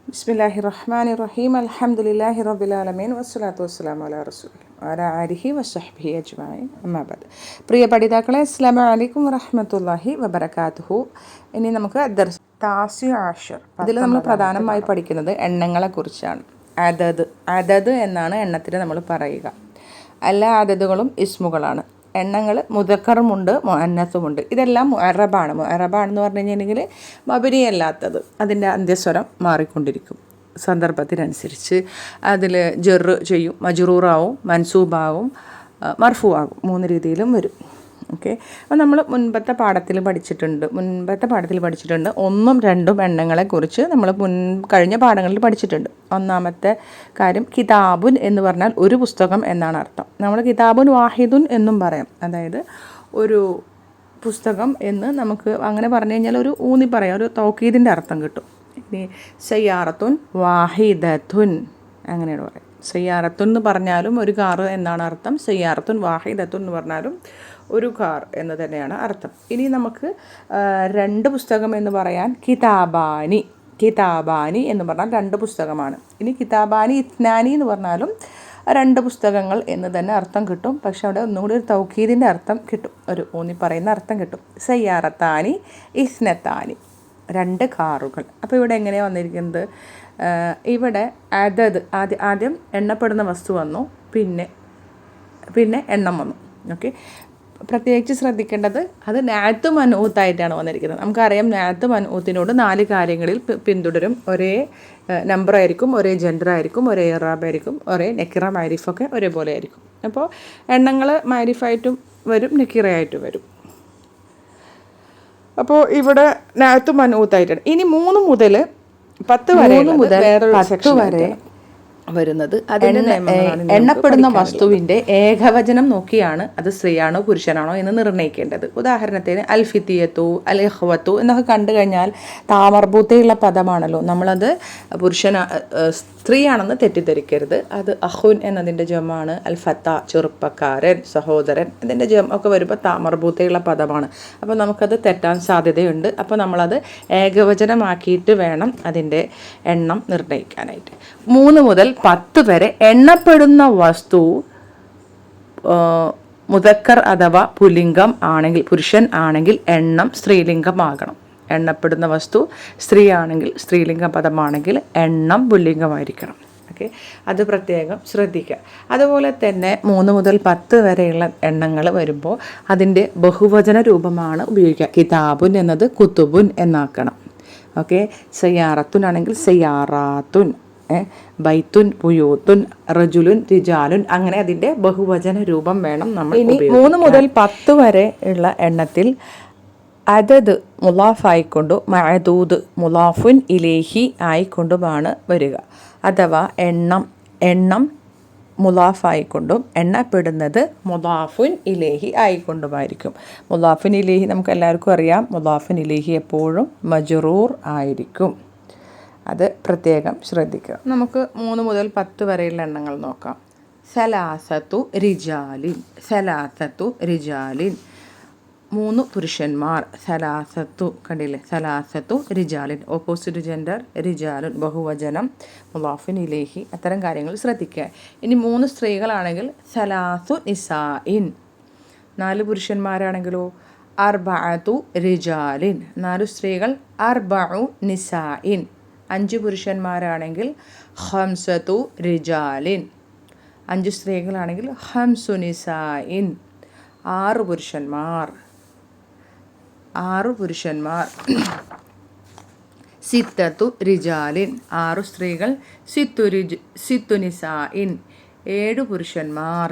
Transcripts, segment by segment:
ബിസ്മില്ലാഹി റഹ്മാനി റഹീം അൽഹംദുലില്ലാഹി റബ്ബിൽ ആലമീൻ വസ്സലാത്തു വസ്സലാമു അലാ റസൂലിൽ വഅലാ ആലിഹി വസ്സഹ്ബിഹി അജ്മഈൻ അമ്മാ ബഅദ്. പ്രിയ പഠിതാക്കളെ, അസ്സലാമു അലൈക്കും വറഹ്മത്തുള്ളാഹി വബറകാതുഹു. ഇനി നമുക്ക് ദർസ് താസി ആഷർ, ഇതിൽ നമ്മൾ പ്രധാനമായി പഠിക്കുന്നത് എണ്ണങ്ങളെക്കുറിച്ചാണ്. അദദ് എന്നാണ് എണ്ണത്തിന് നമ്മൾ പറയുക. എല്ലാ അദദുകളും ഇസ്മുകളാണ്. എണ്ണങ്ങൾ മുദക്കറുമുണ്ട് മുഅന്നസുമുണ്ട്. ഇതെല്ലാം മുഅറബാണ്. മുഅറബാണെന്ന് പറഞ്ഞു കഴിഞ്ഞിട്ടുണ്ടെങ്കിൽ മബനിയല്ലാത്തത്, അതിൻ്റെ അന്ത്യസ്വരം മാറിക്കൊണ്ടിരിക്കും സന്ദർഭത്തിനനുസരിച്ച്. അതിൽ ജെറ് ചെയ്യും, മജ്റൂറാവും, മൻസൂബാവും, മർഫു ആകും. 3 രീതിയിലും വരും. ഓക്കെ, അപ്പോൾ നമ്മൾ മുൻപത്തെ പാഠത്തിൽ പഠിച്ചിട്ടുണ്ട്. 1ഉം 2ഉം എണ്ണങ്ങളെക്കുറിച്ച് നമ്മൾ കഴിഞ്ഞ പാഠങ്ങളിൽ പഠിച്ചിട്ടുണ്ട്. ഒന്നാമത്തെ കാര്യം, കിതാബുൻ എന്ന് പറഞ്ഞാൽ ഒരു പുസ്തകം എന്നാണ് അർത്ഥം. നമ്മൾ കിതാബുൻ വാഹിദുൻ എന്നും പറയാം. അതായത് ഒരു പുസ്തകം എന്ന് നമുക്ക് അങ്ങനെ പറഞ്ഞു കഴിഞ്ഞാൽ ഒരു ഊന്നി പറയാം, ഒരു തൗക്കീദിൻ്റെ അർത്ഥം കിട്ടും. ഇനി സയ്യാറത്തുൻ വാഹിദത്തുൻ അങ്ങനെയാണ് പറയാം. സയ്യാറത്തുൻ എന്ന് പറഞ്ഞാലും ഒരു കാറ് എന്നാണ് അർത്ഥം. സയ്യാറത്തുൻ വാഹിദത്തുൻ എന്ന് പറഞ്ഞാലും ഒരു കാർ എന്ന് തന്നെയാണ് അർത്ഥം. ഇനി നമുക്ക് 2 പുസ്തകം എന്ന് പറയാൻ കിതാബാനി എന്ന് പറഞ്ഞാൽ 2 പുസ്തകമാണ്. ഇനി കിതാബാനി ഇത്നാനി എന്ന് പറഞ്ഞാലും 2 പുസ്തകങ്ങൾ എന്ന് തന്നെ അർത്ഥം കിട്ടും. പക്ഷെ അവിടെ ഒന്നുകൂടി ഒരു തൗക്കീദിൻ്റെ അർത്ഥം കിട്ടും, ഒരു ഊന്നി പറയുന്ന അർത്ഥം കിട്ടും. സയ്യാറത്താനി ഇസ്നത്താനി, 2 കാറുകൾ. അപ്പോൾ ഇവിടെ എങ്ങനെയാണ് വന്നിരിക്കുന്നത്? ഇവിടെ അദദ് ആദ്യം എണ്ണപ്പെടുന്ന വസ്തു വന്നു, പിന്നെ എണ്ണം വന്നു. ഓക്കെ, പ്രത്യേകിച്ച് ശ്രദ്ധിക്കേണ്ടത് അത് നാത്ത് മനൂത്തായിട്ടാണ് വന്നിരിക്കുന്നത്. നമുക്കറിയാം നാത്ത് മനൂത്തിനോട് 4 കാര്യങ്ങളിൽ പിന്തുടരും. ഒരേ നമ്പർ ആയിരിക്കും, ഒരേ ജെൻഡർ ആയിരിക്കും, ഒരേ ഇറാബായിരിക്കും, ഒരേ നെക്കിറ മാരിഫൊക്കെ ഒരേപോലെ ആയിരിക്കും. അപ്പോൾ എണ്ണങ്ങൾ മാരിഫായിട്ടും വരും, നെക്കിറയായിട്ടും വരും. അപ്പോൾ ഇവിടെ നാത്ത് മനൂത്തായിട്ടാണ്. ഇനി 3 മുതൽ 10 വരെ വേറൊരു സെക്ഷൻ വരെ വരുന്നത് എണ്ണപ്പെടുന്ന വസ്തുവിൻ്റെ ഏകവചനം നോക്കിയാണ് അത് സ്ത്രീയാണോ പുരുഷനാണോ എന്ന് നിർണ്ണയിക്കേണ്ടത്. ഉദാഹരണത്തിന് അൽഫിത്തിയത്തു, അൽ ഇഖ്വത്തു എന്നൊക്കെ കണ്ടു കഴിഞ്ഞാൽ താമർബൂത്തയുള്ള പദമാണല്ലോ, നമ്മളത് സ്ത്രീയാണെന്ന് തെറ്റിദ്ധരിക്കരുത്. അത് അഹുൻ എന്നതിൻ്റെ ജമാണ്. അൽ ഫത്ത ചെറുപ്പക്കാരൻ, സഹോദരൻ, അതിൻ്റെ ജം ഒക്കെ വരുമ്പോൾ താമർബൂത്തയുള്ള പദമാണ്. അപ്പോൾ നമുക്കത് തെറ്റാൻ സാധ്യതയുണ്ട്. അപ്പോൾ നമ്മളത് ഏകവചനമാക്കിയിട്ട് വേണം അതിൻ്റെ എണ്ണം നിർണ്ണയിക്കാനായിട്ട്. 3 മുതൽ 10 വരെ എണ്ണപ്പെടുന്ന വസ്തു മുദക്കർ അഥവാ പുല്ലിംഗം ആണെങ്കിൽ, പുരുഷൻ ആണെങ്കിൽ എണ്ണം സ്ത്രീലിംഗമാകണം. എണ്ണപ്പെടുന്ന വസ്തു സ്ത്രീ ആണെങ്കിൽ, സ്ത്രീലിംഗ പദമാണെങ്കിൽ എണ്ണം പുല്ലിംഗമായിരിക്കണം. ഓക്കെ, അത് പ്രത്യേകം ശ്രദ്ധിക്കുക. അതുപോലെ തന്നെ 3 മുതൽ 10 വരെയുള്ള എണ്ണങ്ങൾ വരുമ്പോൾ അതിൻ്റെ ബഹുവചന രൂപമാണ് ഉപയോഗിക്കുക. കിതാബുൻ എന്നത് കുത്തുബുൻ എന്നാക്കണം. ഓക്കെ, സയ്യാറത്തുൻ ആണെങ്കിൽ സയ്യാറാത്തുൻ, ബൈത്തുൻ ബുയൂത്തുൻ, റജുലുൻ റിജാലുൻ, അങ്ങനെ അതിൻ്റെ ബഹുവചന രൂപം വേണം നമ്മൾ. ഇനി 3 മുതൽ 10 വരെ ഉള്ള എണ്ണത്തിൽ അദദ് മുലാഫായിക്കൊണ്ടു മഅദൂദ് മുലാഫുൻ ഇലേഹി ആയിക്കൊണ്ടുമാണ് വരിക. അഥവാ എണ്ണം മുലാഫായിക്കൊണ്ടും എണ്ണപ്പെടുന്നത് മുലാഫുൻ ഇലേഹി ആയിക്കൊണ്ടുമായിരിക്കും. മുലാഫുൻ ഇലേഹി നമുക്ക് എല്ലാവർക്കും അറിയാം. മുലാഫുൻ ഇലേഹി എപ്പോഴും മജ്റൂർ ആയിരിക്കും. അത് പ്രത്യേകം ശ്രദ്ധിക്കുക. നമുക്ക് 3 മുതൽ 10 വരെയുള്ള എണ്ണങ്ങൾ നോക്കാം. സലാസത്തു റിജാലിൻ 3 പുരുഷന്മാർ. സലാസത്തു കണ്ടില്ലേ, സലാസത്തു റിജാലിൻ, ഓപ്പോസിറ്റ് ജെൻഡർ റിജാലുൻ, ബഹുവചനം മുലാഫിൻ ഇലേഹി, അത്തരം കാര്യങ്ങൾ ശ്രദ്ധിക്കുക. ഇനി 3 സ്ത്രീകളാണെങ്കിൽ സലാസു നിസാഇൻ. 4 പുരുഷന്മാരാണെങ്കിലോ അർബഅതു റിജാലിൻ, 4 സ്ത്രീകൾ അർബഉ നിസാഇൻ. 5 പുരുഷന്മാരാണെങ്കിൽ ഖംസതു റിജാലിൻ, 5 സ്ത്രീകളാണെങ്കിൽ ഖംസു നിസാഇൻ. 6 പുരുഷന്മാർ സിത്തത്തു റിജാലിൻ, 6 സ്ത്രീകൾ സിത്തു നിസാഇൻ. 7 പുരുഷന്മാർ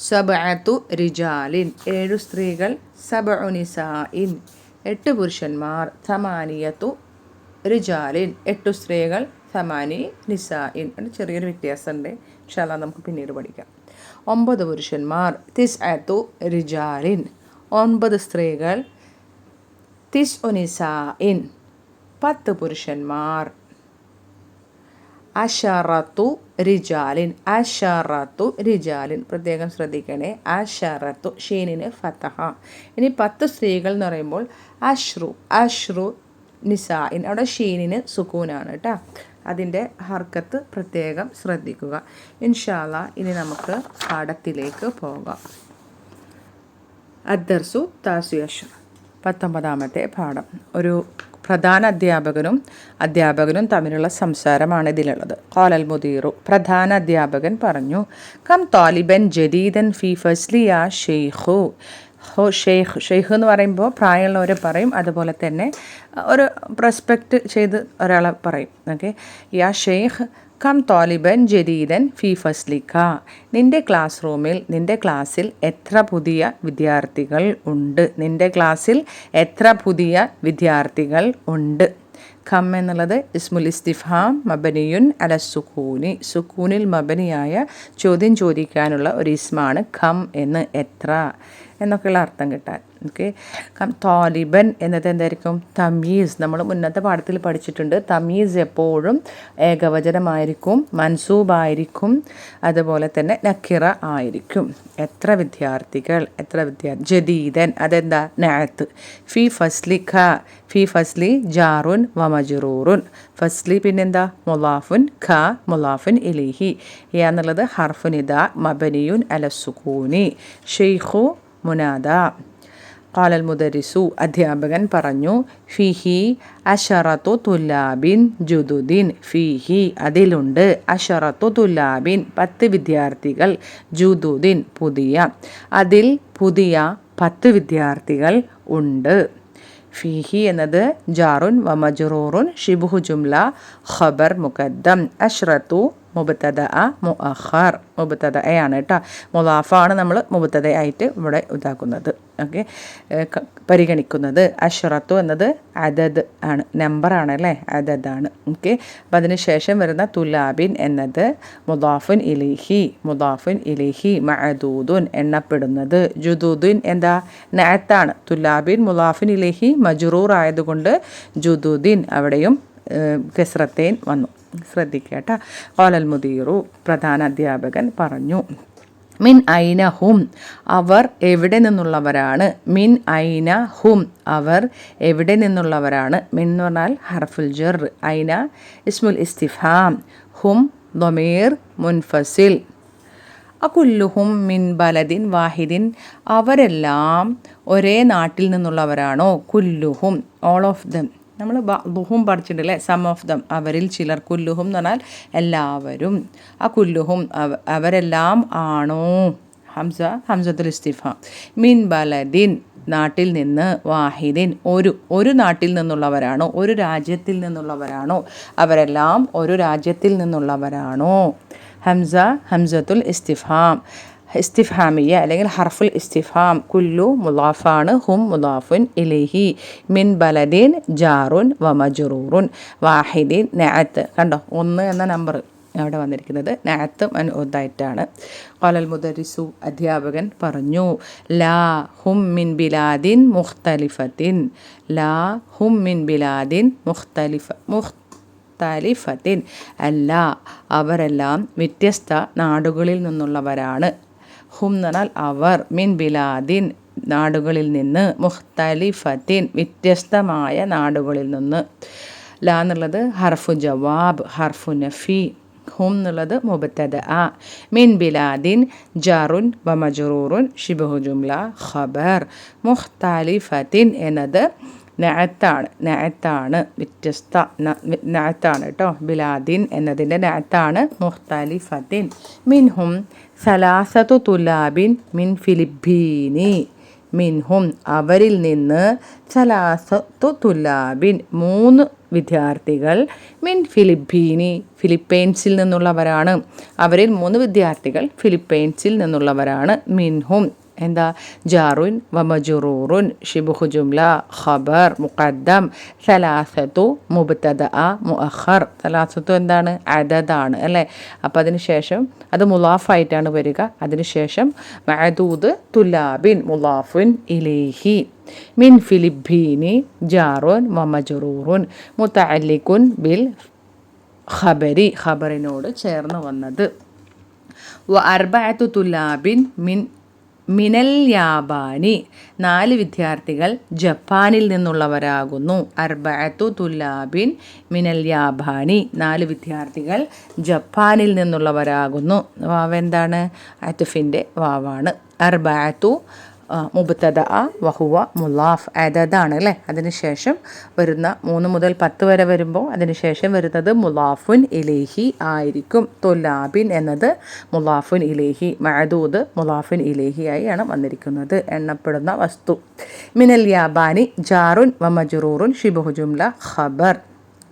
സബഅത്തു റിജാലിൻ, 7 സ്ത്രീകൾ സബഉ നിസാഇൻ. 8 പുരുഷന്മാർ സമാനിയത്തു റിജാലിൻ, 8 സ്ത്രീകൾ സമാനി നിസാഇൻ. ചെറിയൊരു വ്യത്യാസമുണ്ട്, ഇൻഷാ അല്ലാഹ് നമുക്ക് പിന്നീട് പഠിക്കാം. 9 പുരുഷന്മാർ തിസ്അത്തു റിജാലിൻ, 9 സ്ത്രീകൾ തിസ്ഉ നിസാഇൻ. 10 പുരുഷന്മാർ അശറത്തു റിജാലിൻ, പ്രത്യേകം ശ്രദ്ധിക്കണേ. അശറത്തു, ഷീനിന് ഫതഹ. ഇനി 10 സ്ത്രീകൾ എന്ന് പറയുമ്പോൾ അഷ്റു നിസാഇൻ. അവിടെ ഷീനിന് സുക്കൂനാണ് കേട്ടോ. അതിൻ്റെ ഹർക്കത്ത് പ്രത്യേകം ശ്രദ്ധിക്കുക. ഇൻഷാ അല്ലാഹ് ഇനി നമുക്ക് പാഠത്തിലേക്ക് പോകാം. അദ്ദർസു താസിഉ അശ്ർ, 19ാമത്തെ പാഠം. ഒരു പ്രധാന അധ്യാപകനും തമ്മിലുള്ള സംസാരമാണ് ഇതിലുള്ളത്. ഖാലൽ മുദീറു, പ്രധാന അധ്യാപകൻ പറഞ്ഞു, കം താലിബൻ ജദീദൻ ഫി ഫസ്ലി യാ ഷെയ്ഖു. ഷെയ്ഖ് എന്ന് പറയുമ്പോൾ പ്രായമുള്ളവരെ പറയും, അതുപോലെ തന്നെ ഒരു റെസ്പെക്റ്റ് ചെയ്ത് ഒരാളെ പറയും. ഓക്കെ, യാ ഷെയ്ഖ് കം താലിബൻ ജദീദൻ ഫി ഫസ്ലിക. നിൻ്റെ ക്ലാസ് റൂമിൽ, നിൻ്റെ ക്ലാസ്സിൽ എത്ര പുതിയ വിദ്യാർത്ഥികൾ ഉണ്ട്? നിൻ്റെ ക്ലാസ്സിൽ എത്ര പുതിയ വിദ്യാർത്ഥികൾ ഉണ്ട്? ഖം എന്നുള്ളത് ഇസ്മുൽ ഇസ്തിഫാം മബനിയുൻ അല സുക്കൂനി, സുക്കൂനിൽ മബനിയായ ചോദ്യം ചോദിക്കാനുള്ള ഒരു ഇസ്മാണ് ഖം എന്ന്, എത്ര എന്നൊക്കെയുള്ള അർത്ഥം കിട്ടാൻ. ഓക്കെ, താലിബൻ എന്നത് എന്തായിരിക്കും? തമീസ്. നമ്മൾ മുന്നത്തെ പാഠത്തിൽ പഠിച്ചിട്ടുണ്ട്, തമീസ് എപ്പോഴും ഏകവചനമായിരിക്കും, മൻസൂബായിരിക്കും, അതുപോലെ തന്നെ നക്കിറ ആയിരിക്കും. എത്ര വിദ്യാർത്ഥികൾ, ജദീദൻ അതെന്താ? നഅത്ത്. ഫി ഫസ്ലിക, ഫി ഫസ്ലി ജാറുൻ വ മജ്റൂറുൻ. ഫസ്ലി പിന്നെന്താ? മുലാഫുൻ, ഖ മുലാഫുൻ ഇലൈഹി. എന്നുള്ളത് ഹർഫുൻ ഇദാ മബനിയുൻ അല സുക്കൂനി. ഷെയ്ഖു മുനാദ. ഖാലൽ മുദരിസു, അധ്യാപകൻ പറഞ്ഞു, ഫിഹി അശറത്തു തുല്ലാബിൻ ജുദുദിൻ. ഫിഹി അതിലുണ്ട്, അശറത്തു തുല്ലാബിൻ 10 വിദ്യാർത്ഥികൾ, ജുദുദിൻ പുതിയ, അതിൽ പുതിയ 10 വിദ്യാർത്ഥികൾ ഉണ്ട്. ഫിഹി എന്നത് ജാറുൻ വ മജ്റൂറുൻ ഷിബ്ഹു ജുംല ഖബർ മുഖദ്ദം. അശ്റത്തു മുബത്തദ മുഅഖർ, മുബത്തദയാണ് കേട്ടോ. മുലാഫാണ് നമ്മൾ മുബത്തദ ആയിട്ട് ഇവിടെ ഇതാക്കുന്നത്. ഓക്കെ, പരിഗണിക്കുന്നത്. അശ്റത്തു എന്നത് അദദ് ആണ്, നമ്പറാണ് അല്ലേ, അദദാണ്. ഓക്കെ, അപ്പം അതിന് ശേഷം വരുന്ന തുലാബിൻ എന്നത് മുദാഫുൻ ഇലൈഹി മഅദൂദുൻ എണ്ണപ്പെടുന്നത്. ജുദൂദിൻ എന്താ? നഅത്താണ്. തുലാബിൻ മുദാഫുൻ ഇലൈഹി മജ്റൂർ ആയതുകൊണ്ട് ജുദൂദിൻ അവിടെയും കസ്റത്തേൻ വന്നു. ശ്രദ്ധിക്കട്ടെ. ഖാലൽ മുദീറു, പ്രധാന അധ്യാപകൻ പറഞ്ഞു, മിൻ ഐന ഹും അവർ എവിടെ നിന്നുള്ളവരാണ്? മിൻ ഐന ഹും അവർ എവിടെ നിന്നുള്ളവരാണ്? മിൻ എന്ന് പറഞ്ഞാൽ ഹർഫുൽ ജർ, ഐന ഇസ്മുൽ ഇസ്തിഫാം, ഹും ളമീർ മുൻഫസിൽ. അകുല്ലുഹും മിൻ ബലദിൻ വാഹിദിൻ അവരെല്ലാം ഒരേ നാട്ടിൽ നിന്നുള്ളവരാണോ? കുല്ലുഹും ഓൾ ഓഫ് ദം. നമ്മൾ ബുഹും പഠിച്ചിട്ടുണ്ടല്ലേ, സം ഓഫ് ദം അവരിൽ ചിലർ. കുല്ലുഹും എന്ന് പറഞ്ഞാൽ എല്ലാവരും. ആ കുല്ലുഹും അവരെല്ലാം ആണോ? ഹംസത്തുൽ ഇസ്തിഫാം. മിൻ ബലദിൻ നാട്ടിൽ നിന്ന്, വാഹിദിൻ ഒരു നാട്ടിൽ നിന്നുള്ളവരാണോ? ഒരു രാജ്യത്തിൽ നിന്നുള്ളവരാണോ? അവരെല്ലാം ഒരു രാജ്യത്തിൽ നിന്നുള്ളവരാണോ? ഹംസത്തുൽ ഇസ്തിഫാം, ഇസ്തിഫാമിയ അല്ലെങ്കിൽ ഹർഫുൽ ഇസ്തിഫാം. കുല്ലു മുലാഫാണ്, ഹും മുലാഫുൻ ഇലൈഹി. മിൻ ബലദിൻ ജാറുൻ വ മജ്റൂറുൻ, വാഹിദിൻ നഅത്ത്. കണ്ടോ, 1 എന്ന നമ്പർ അവിടെ വന്നിരിക്കുന്നത് നഅത്ത് മൻഊദായിട്ടാണ്. ഖാലൽ മുദരിസു, അധ്യാപകൻ പറഞ്ഞു, ലാ ഹും മിൻ ബിലാദിൻ മുഖ്തലിഫത്തിൻ. ലാ ഹും മിൻ ബിലാദിൻ മുഖ്തലിഫത്തിൻ അല്ല, അവരെല്ലാം വ്യത്യസ്ത നാടുകളിൽ നിന്നുള്ളവരാണ്. ഹും എന്ന് പറഞ്ഞാൽ അവർ, മിൻ ബിലാദിൻ നാടുകളിൽ നിന്ന്, മുഖ്തലിഫത്തിൻ വ്യത്യസ്തമായ നാടുകളിൽ നിന്ന്. ലാ എന്നുള്ളത് ഹർഫു ജവാബ്, ഹർഫു നഫി. ഹും എന്നുള്ളത് മുബത്തദ. മിൻ ബിലാദിൻ ജാറുൻ വ മജ്റൂറുൻ ഷിബ്ഹു ജുംല ഖബർ. മുഖ്തലിഫത്തിൻ എന്നത് നഅത്താണ്, വ്യത്യസ്ത നഅത്താണ് കേട്ടോ. ബിലാദിൻ എന്നതിൻ്റെ നഅത്താണ് മുഖ്തലിഫത്തിൻ. മിൻഹും സലാസത്തു തുലാബിൻ മിൻ ഫിലിപ്പീനി. മിൻഹും അവരിൽ നിന്ന്, സലാസത്തു തുലാബിൻ 3 വിദ്യാർത്ഥികൾ, മിൻ ഫിലിപ്പീനി ഫിലിപ്പൈൻസിൽ നിന്നുള്ളവരാണ്. അവരിൽ 3 വിദ്യാർത്ഥികൾ ഫിലിപ്പൈൻസിൽ നിന്നുള്ളവരാണ്. മിൻഹും എന്താ? ജാറുൻ വ മജ്റൂറുൻ ഷിബ്ഹു ജുംല ഖബർ മുഖദ്ദം. സലാസത്തു മുബ്തദ മുഅഖർ. സലാസത്തു എന്താണ്? അദദാണ് അല്ലേ. അപ്പോൾ അതിന് ശേഷം അത് മുലാഫായിട്ടാണ് വരിക. അതിനുശേഷം മഅദൂദ് തുലാബിൻ മുലാഫുൻ ഇലൈഹി. മിൻ ഫിലിപ്പീനി ജാറുൻ വ മജ്റൂറുൻ മുതഅല്ലിഖുൻ ബിൽ ഖബരി, ഖബറിനോട് ചേർന്ന് വന്നത്. വ അർബഅത്തു തുലാബിൻ മിൻ മിനൽ യാബാനി 4 വിദ്യാർത്ഥികൾ ജപ്പാനിൽ നിന്നുള്ളവരാകുന്നു. അർബഅത്തു തുല്ലാബിൻ മിനൽ യാബാനി 4 വിദ്യാർത്ഥികൾ ജപ്പാനിൽ നിന്നുള്ളവരാകുന്നു. വാവ് എന്താണ്? അത്ഫിൻ്റെ വാവാണ്. അർബഅത്തു മുബ്തദ വഹുവ മുലാഫ് അദദാണ് അല്ലേ. അതിനുശേഷം വരുന്ന 3 മുതൽ 10 വരെ വരുമ്പോൾ അതിനുശേഷം വരുന്നത് മുലാഫുൻ ഇലൈഹി ആയിരിക്കും. തുല്ലാബിൻ എന്നത് മുലാഫുൻ ഇലൈഹി, മഅദൂദ് മുലാഫുൻ ഇലൈഹി ആയാണ് വന്നിരിക്കുന്നത്, എണ്ണപ്പെടുന്ന വസ്തു. മിനൽ യാബാനി ജാറുൻ വ മജ്റൂറുൻ ശിബ്ഹു ജുംല ഖബർ.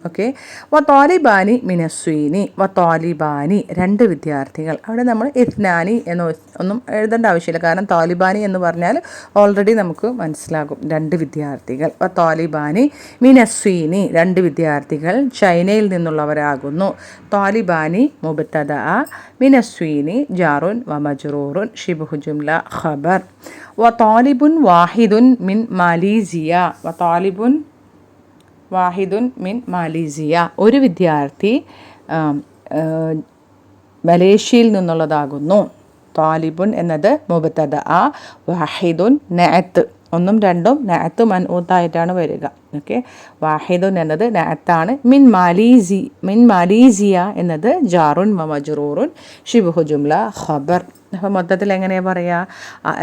ഓക്കെ. വത്താലിബാനി മിനസ്വീനി, വത്താലിബാനി 2 വിദ്യാർത്ഥികൾ. അവിടെ നമ്മൾ ഇത്നാനി എന്ന് ഒന്നും എഴുതേണ്ട ആവശ്യമില്ല, കാരണം താലിബാനി എന്ന് പറഞ്ഞാൽ ഓൾറെഡി നമുക്ക് മനസ്സിലാകും 2 വിദ്യാർത്ഥികൾ. വത്താലിബാനി മിനസ്വീനി 2 വിദ്യാർത്ഥികൾ ചൈനയിൽ നിന്നുള്ളവരാകുന്നു. താലിബാനി മുബ്തദ, മിനസ്വീനി ജാറുൻ വ മജ്റൂറുൻ ശിബ്ഹു ജുംല ഖബർ. വതാലിബുൻ വാഹിദുൻ മിൻ മലേസിയ, വതാലിബുൻ വാഹിദുൻ മിൻ മലേസിയ 1 വിദ്യാർത്ഥി മലേഷ്യയിൽ നിന്നുള്ളതാകുന്നു. താലിബുൻ എന്നത് മുബ്തദ, വാഹിദുൻ നഅത്ത്, 1ഉം 2ഉം നഅത്ത് മൻഊത്തായിട്ടാണ് വരിക. ഓക്കെ. വാഹിദുൻ എന്നത് നഅത്താണ്. മിൻ മലേസിയ എന്നത് ജാറുൻ വ മജ്റൂറുൻ ശിബ്ഹു ജുംല ഖബർ. അപ്പോൾ മൊത്തത്തിൽ എങ്ങനെയാണ് പറയുക?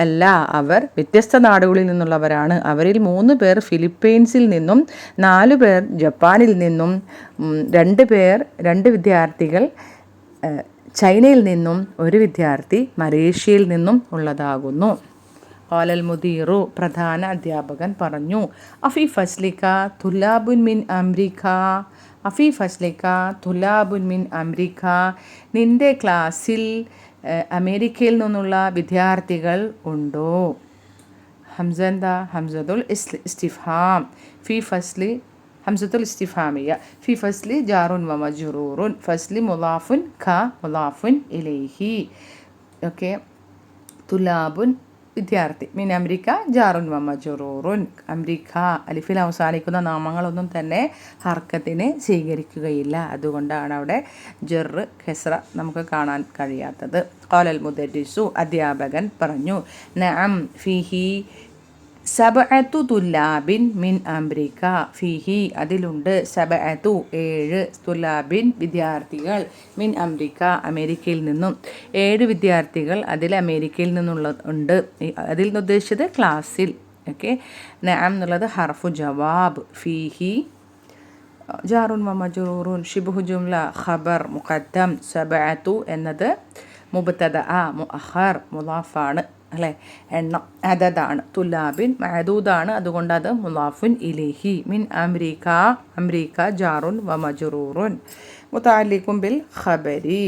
അല്ല, അവർ വ്യത്യസ്ത നാടുകളിൽ നിന്നുള്ളവരാണ്. അവരിൽ 3 പേർ ഫിലിപ്പീൻസിൽ നിന്നും 4 പേർ ജപ്പാനിൽ നിന്നും 2 വിദ്യാർത്ഥികൾ ചൈനയിൽ നിന്നും 1 വിദ്യാർത്ഥി മലേഷ്യയിൽ നിന്നും ഉള്ളതാകുന്നു. ഖാലൽ മുദീറു പ്രധാന അധ്യാപകൻ പറഞ്ഞു. അഫി ഫസ്ലിക തുലാബുൻ മിൻ അംരിക, അഫി ഫസ്ലിക തുലാബുൻ മിൻ അംരിക, നിൻ്റെ ക്ലാസ്സിൽ അമേരിക്കയിൽ നിന്നുള്ള വിദ്യാർത്ഥികൾ ഉണ്ടോ? ഹംസ എന്താ? ഹംസത്തുൽ ഇസ്തിഫാം. ഫി ഫസ്ലി ഹംസത്തുൽ ഇസ്തിഫാമിയ. ഫി ഫസ്ലി ജാറുൻ വ മജ്റൂറുൻ, ഫസ്ലി മുലാഫുൻ ഖ മുലാഫുൻ ഇലൈഹി. ഓക്കെ. തുലാബുൻ വിദ്യാർത്ഥി, മിൻ അംരിക്ക ജാറുൻ വ മജ്റൂറുൻ. അംരിക്ക അലിഫിൽ അവസാനിക്കുന്ന നാമങ്ങളൊന്നും തന്നെ ഹർക്കത്തിനെ സ്വീകരിക്കുകയില്ല, അതുകൊണ്ടാണ് അവിടെ ജറ് ഖസ്റ നമുക്ക് കാണാൻ കഴിയാത്തത്. ഖാലൽ മുദരിസു അധ്യാപകൻ പറഞ്ഞു. നഅം ഫീഹി സബഅത്തു തുല്ലാബിൻ മിൻ അംരിക്ക, ഫീഹി അതിലുണ്ട്, സബഅത്തു 7 തുല്ലാബിൻ വിദ്യാർത്ഥികൾ, മിൻ അംരിക്ക അമേരിക്കയിൽ നിന്നും 7 വിദ്യാർത്ഥികൾ അതിൽ അമേരിക്കയിൽ നിന്നുള്ള ഉണ്ട്. അതിൽ നിന്ന് ഉദ്ദേശിച്ചത് ക്ലാസ്സിൽ. ഓക്കെ. നഅം എന്നുള്ളത് ഹർഫു ജവാബ്. ഫീഹി ജാറുൻ വ മജ്റൂറുൻ ശിബ്ഹു ജുംല ഖബർ മുഖദ്ദം. സബഅത്തു എന്നത് മുബ്തദ, മുഅഖർ മുളാഫാണ് അല്ലേ, എണ്ണം അദദാണ്. തുലാബിൻ മഅദൂദാണ്, അതുകൊണ്ട് അത് മുളാഫുൻ ഇലൈഹി. മിൻ അംരിക, അംരിക ജാറുൻ വ മജ്റൂറുൻ മുതഅല്ലിഖുൻ ബിൽ ഖബരി.